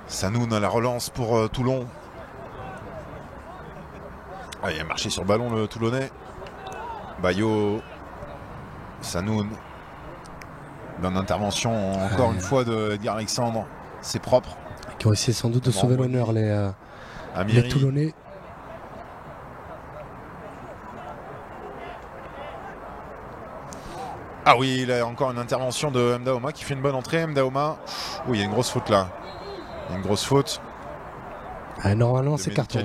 S2: Sanoun à la relance pour Toulon. Il a marché sur le ballon le Toulonnais. Bayo. Sanoun. Bonne intervention encore une fois de Edgar Alexandre. C'est propre.
S1: Qui ont essayé sans doute de sauver l'honneur les Toulonnais.
S2: Ah oui, il a encore une intervention de Ndaoma qui fait une bonne entrée. Ndaoma. Oui, il y a une grosse faute là. Il y a une grosse faute.
S1: Normalement c'est carton.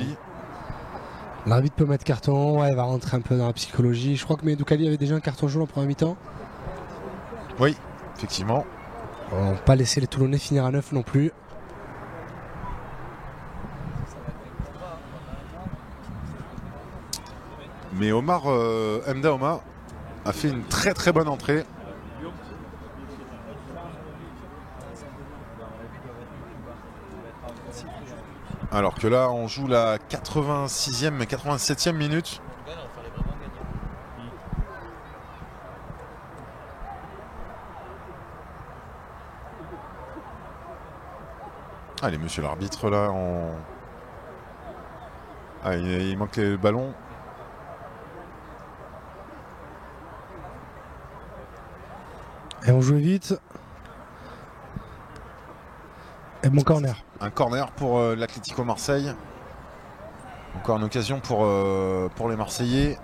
S1: L'arbitre peut mettre carton, il va rentrer un peu dans la psychologie. Je crois que Medoukali avait déjà un carton jaune en première mi-temps.
S2: Oui, effectivement.
S1: On va pas laisser les Toulonnais finir à 9 non plus.
S2: Mais Omar Ndaoma a fait une très très bonne entrée. Alors que là, on joue la 86e et 87e minute. Allez, monsieur l'arbitre, là, il manque le ballon.
S1: Et on joue vite. Et bon corner.
S2: Un corner pour l'Atlético Marseille. Encore une occasion pour les Marseillais.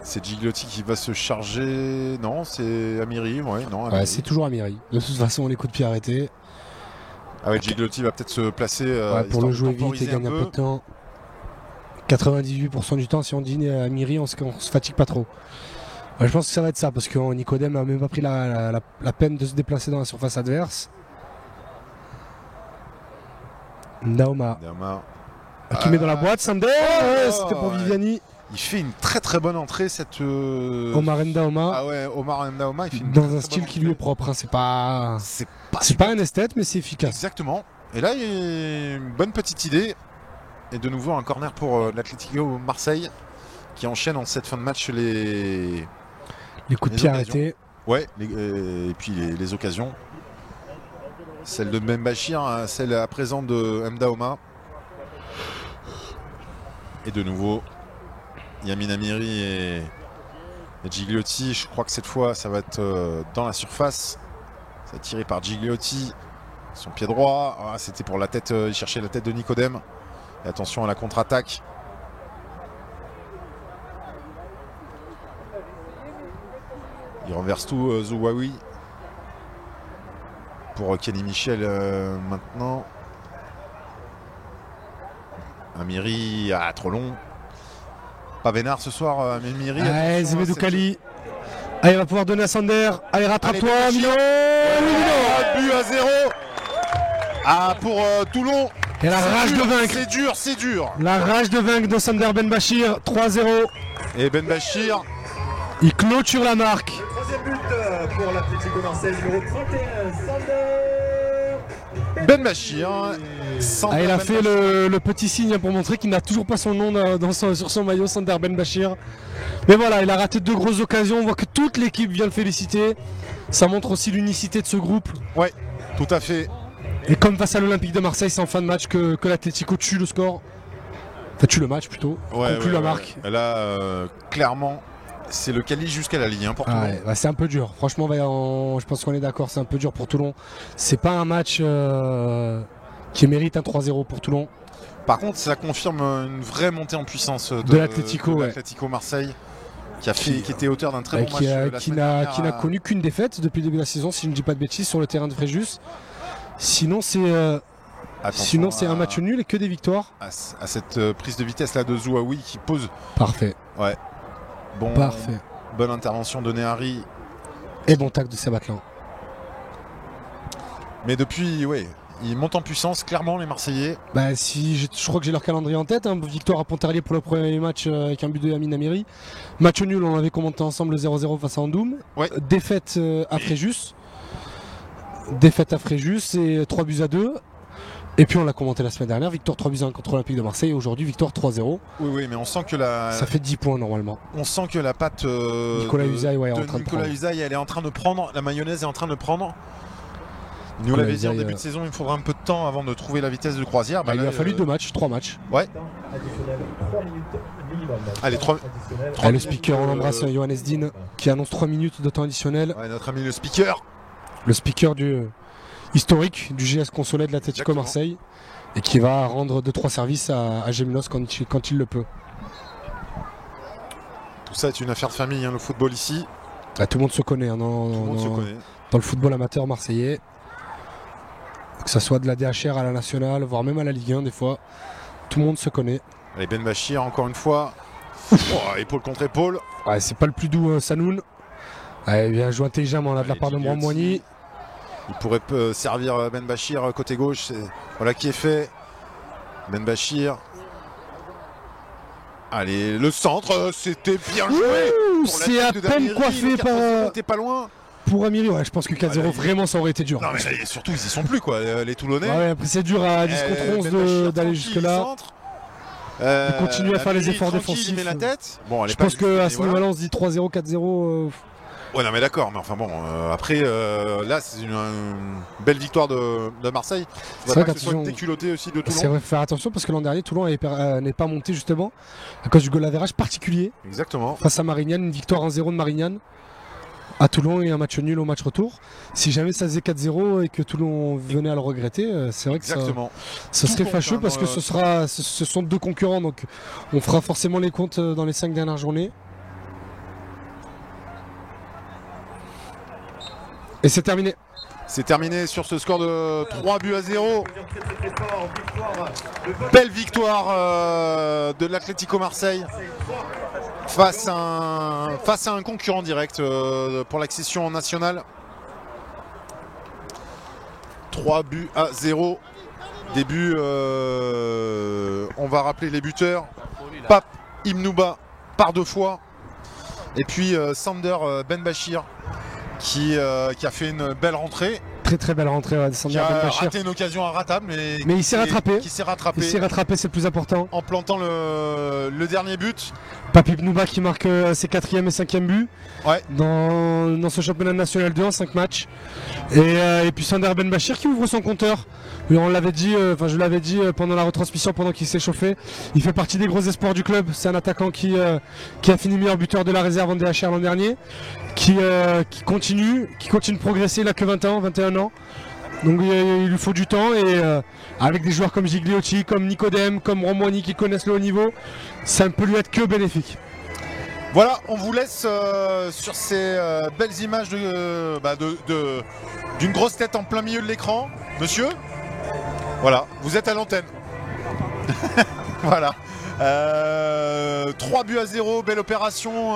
S2: C'est Gigliotti qui va se charger. Non, c'est Amiri. Ouais, non, Amiri.
S1: Ouais, c'est toujours Amiri. De toute façon, les coups de pied arrêtés.
S2: Ah ouais, Gigliotti va peut-être se placer
S1: Ouais, pour
S2: histoire
S1: le
S2: de
S1: jouer vite et
S2: temporiser
S1: gagner un peu de temps. 98% du temps, si on dit Amiri, on se fatigue pas trop. Ouais, je pense que ça va être ça, parce que Nicodème n'a même pas pris la peine de se déplacer dans la surface adverse. Ndaoma qui met dans la boîte. Sander, c'était pour Viviani.
S2: Il fait une très très bonne entrée cette
S1: Omar Ndaoma.
S2: Ah ouais, Omar Ndaoma, il fait une
S1: dans
S2: très,
S1: un
S2: très
S1: style
S2: bonne
S1: qui lui est propre. Hein.
S2: C'est
S1: C'est pas un esthète, mais c'est efficace.
S2: Exactement. Et là, il y a une bonne petite idée. Et de nouveau un corner pour l'Atlético Marseille qui enchaîne en cette fin de match les
S1: coups de pied
S2: occasions.
S1: arrêtés.
S2: Ouais, et puis les occasions. Celle de Mbachir, celle à présent de Ndaoma. Et de nouveau, Yamin Amiri et Gigliotti. Je crois que cette fois, ça va être dans la surface. Ça tiré par Gigliotti. Son pied droit. Ah, c'était pour la tête. Il cherchait la tête de Nicodème. Et attention à la contre-attaque. Il renverse tout, Zouaoui. Pour Kenny Michel maintenant. Amiri, trop long. Pas vénard ce soir, Amiri.
S1: Allez, Zemedou Kali. Allez, il va pouvoir donner à Sander. Allez, rattrape-toi, Milo.
S2: But à 0. Ah, pour Toulon.
S1: Et la rage de vaincre.
S2: C'est dur, c'est dur.
S1: La rage de vaincre de Sander Benbachir. 3-0.
S2: Et Benbachir.
S1: Il clôture la marque.
S3: Troisième but pour l'Atlético Marseille, numéro 31, Sander
S2: Benbachir.
S1: Ah, il a fait le petit signe pour montrer qu'il n'a toujours pas son nom sur son maillot, Sander Benbachir. Mais voilà, il a raté 2 grosses occasions. On voit que toute l'équipe vient le féliciter. Ça montre aussi l'unicité de ce groupe.
S2: Ouais, tout à fait.
S1: Et comme face à l'Olympique de Marseille, c'est en fin de match que l'Atlético tue le score. Enfin, tue le match plutôt. Conclut la marque.
S2: Là, clairement, c'est le quali jusqu'à la ligne pour Toulon.
S1: Ouais, c'est un peu dur. Franchement, je pense qu'on est d'accord, c'est un peu dur pour Toulon. C'est pas un match qui mérite un 3-0 pour Toulon.
S2: Par contre, ça confirme une vraie montée en puissance
S1: de l'Atlético
S2: Marseille, qui était auteur d'un très bon match.
S1: Qui n'a connu qu'une défaite depuis le début de la saison, si je ne dis pas de bêtises, sur le terrain de Fréjus. Sinon, c'est un match nul et que des victoires.
S2: À cette prise de vitesse là de Zouaoui qui pose.
S1: Parfait.
S2: Ouais.
S1: Parfait.
S2: Bonne intervention de Nehari.
S1: Et bon tac de Sabatlan.
S2: Mais depuis, ouais, ils montent en puissance clairement les Marseillais.
S1: Je crois que j'ai leur calendrier en tête. Hein. Victoire à Pontarlier pour le premier match avec un but de Yamin Amiri. Match nul, on avait commenté ensemble le 0-0 face à Andoum.
S2: Ouais.
S1: Défaite à Fréjus. Défaite à Fréjus et 3-2. Et puis on l'a commenté la semaine dernière, victoire 3-1 contre l'Olympique de Marseille et aujourd'hui victoire 3-0.
S2: Oui, mais on sent que
S1: ça fait 10 points normalement.
S2: On sent que la patte
S1: Nicolas Usaï
S2: elle est en train de prendre, la mayonnaise est en train de prendre. Il nous l'avait dit en début de saison, il me faudra un peu de temps avant de trouver la vitesse de croisière.
S1: Il a fallu 3 matchs.
S2: Ouais. Allez, 3
S1: le speaker, on embrasse Johannes Dean qui annonce 3 minutes de temps additionnel.
S2: Ouais, notre ami le speaker.
S1: Le speaker historique du GS Consolé de l'Atlético Marseille et qui va rendre 2-3 services à Géminos quand il le peut.
S2: Tout ça est une affaire de famille, hein, le football ici.
S1: Tout le monde se connaît, hein,
S2: tout le monde se connaît.
S1: Dans le football amateur marseillais. Que ce soit de la DHR à la nationale, voire même à la Ligue 1 des fois. Tout le monde se connaît.
S2: Allez, Benbachir encore une fois. Épaule contre épaule.
S1: Ouais, c'est pas le plus doux, Sanoun. Bien joué intelligemment là, de la part de Mwamwani.
S2: Il pourrait servir Benbachir côté gauche. Voilà qui est fait. Benbachir. Allez, le centre, c'était bien joué.
S1: C'est à peine coiffé par.
S2: T'es pas loin.
S1: Pour Amiri, ouais, je pense que 4-0 vraiment ça aurait été dur.
S2: Non mais surtout ils y sont plus quoi, les Toulonnais.
S1: Ouais, après c'est dur à 10 contre 11 d'aller jusque là. De continuer à faire les efforts défensifs.
S2: Il met la tête. Bon,
S1: je pense qu'à ce niveau-là on se dit 3-0, 4-0.
S2: Ouais, non mais d'accord, mais enfin bon, après là c'est une belle victoire de Marseille.
S1: C'est vrai que
S2: ce soit déculotté aussi de Toulon.
S1: C'est vrai, faut faire attention parce que l'an dernier Toulon n'est pas monté justement à cause du goal average particulier.
S2: Exactement.
S1: Face à Marignane, une victoire 1-0 de Marignane. à Toulon et un match nul au match retour. Si jamais ça faisait 4-0 et que Toulon venait à le regretter, c'est vrai que
S2: Exactement.
S1: ça
S2: Tout
S1: serait
S2: compte,
S1: fâcheux
S2: hein,
S1: parce que ce sont 2 concurrents, donc on fera forcément les comptes dans les 5 dernières journées. Et c'est terminé.
S2: C'est terminé sur ce score de 3-0. Belle victoire de l'Atlético Marseille face à un concurrent direct pour l'accession en nationale. 3-0. Début, on va rappeler les buteurs. Pape Imnouba par 2 fois. Et puis Sander Benbachir qui a fait une belle rentrée.
S1: Très belle rentrée, ouais,
S2: Qui a raté une occasion inratable, mais
S1: il s'est rattrapé.
S2: Qui s'est rattrapé.
S1: Il s'est rattrapé, c'est le plus important.
S2: En plantant le dernier but.
S1: Pape Ibnouba qui marque ses 4e et 5e buts
S2: Ouais.
S1: dans ce championnat national 2 en 5 matchs. Et puis Sander Benbachir qui ouvre son compteur. On l'avait dit, je l'avais dit pendant la retransmission, pendant qu'il s'est chauffé. Il fait partie des gros espoirs du club. C'est un attaquant qui a fini meilleur buteur de la réserve en DHR l'an dernier. Qui continue de progresser. Il a que 21 ans. Donc il lui faut du temps et avec des joueurs comme Gigliotti, comme Nicodème, comme Romwani qui connaissent le haut niveau, ça ne peut lui être que bénéfique.
S2: Voilà, on vous laisse sur ces belles images d'une grosse tête en plein milieu de l'écran. Monsieur, voilà, vous êtes à l'antenne. Voilà. 3-0, belle opération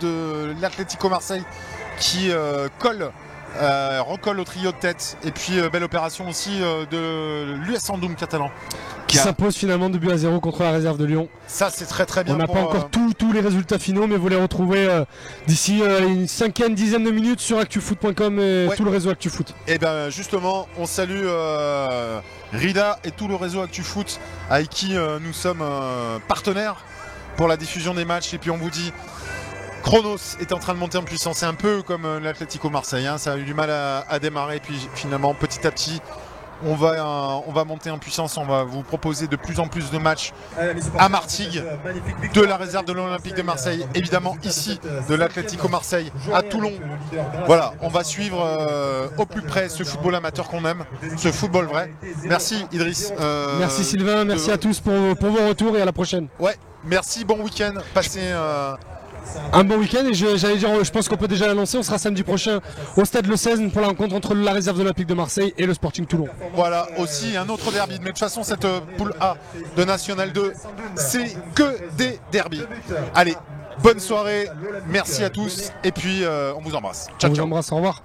S2: de l'Atlético Marseille qui recolle au trio de tête. Et puis belle opération aussi de l'US Andoum catalan.
S1: Qui s'impose finalement 2-0 contre la réserve de Lyon.
S2: Ça c'est très bien.
S1: On n'a pas encore tous les résultats finaux, mais vous les retrouvez d'ici une 5e, 10e de minutes sur actufoot.com et tout le réseau ActuFoot.
S2: Et bien justement, on salue Rida et tout le réseau ActuFoot avec qui nous sommes partenaires pour la diffusion des matchs. Et puis on vous dit, Chronos est en train de monter en puissance. C'est un peu comme l'Atlético Marseille, hein. Ça a eu du mal à démarrer. Et puis finalement, petit à petit, on va monter en puissance. On va vous proposer de plus en plus de matchs à Martigues, de la réserve de l'Olympique de Marseille, évidemment ici de l'Atlético Marseille, à Toulon. Voilà, on va suivre au plus près ce football amateur qu'on aime, ce football vrai. Merci Idriss.
S1: Merci Sylvain, merci à tous pour vos retours et à la prochaine.
S2: Ouais, merci, bon week-end. Passez
S1: un bon week-end et j'allais dire, je pense qu'on peut déjà l'annoncer, on sera samedi prochain au stade Le 16 pour la rencontre entre la réserve de l'Olympique de Marseille et le Sporting Toulon.
S2: Voilà, aussi un autre derby, mais de toute façon cette poule A de National 2, c'est que des derbys. Allez, bonne soirée, merci à tous et puis on vous embrasse.
S1: Ciao, on vous embrasse, au revoir.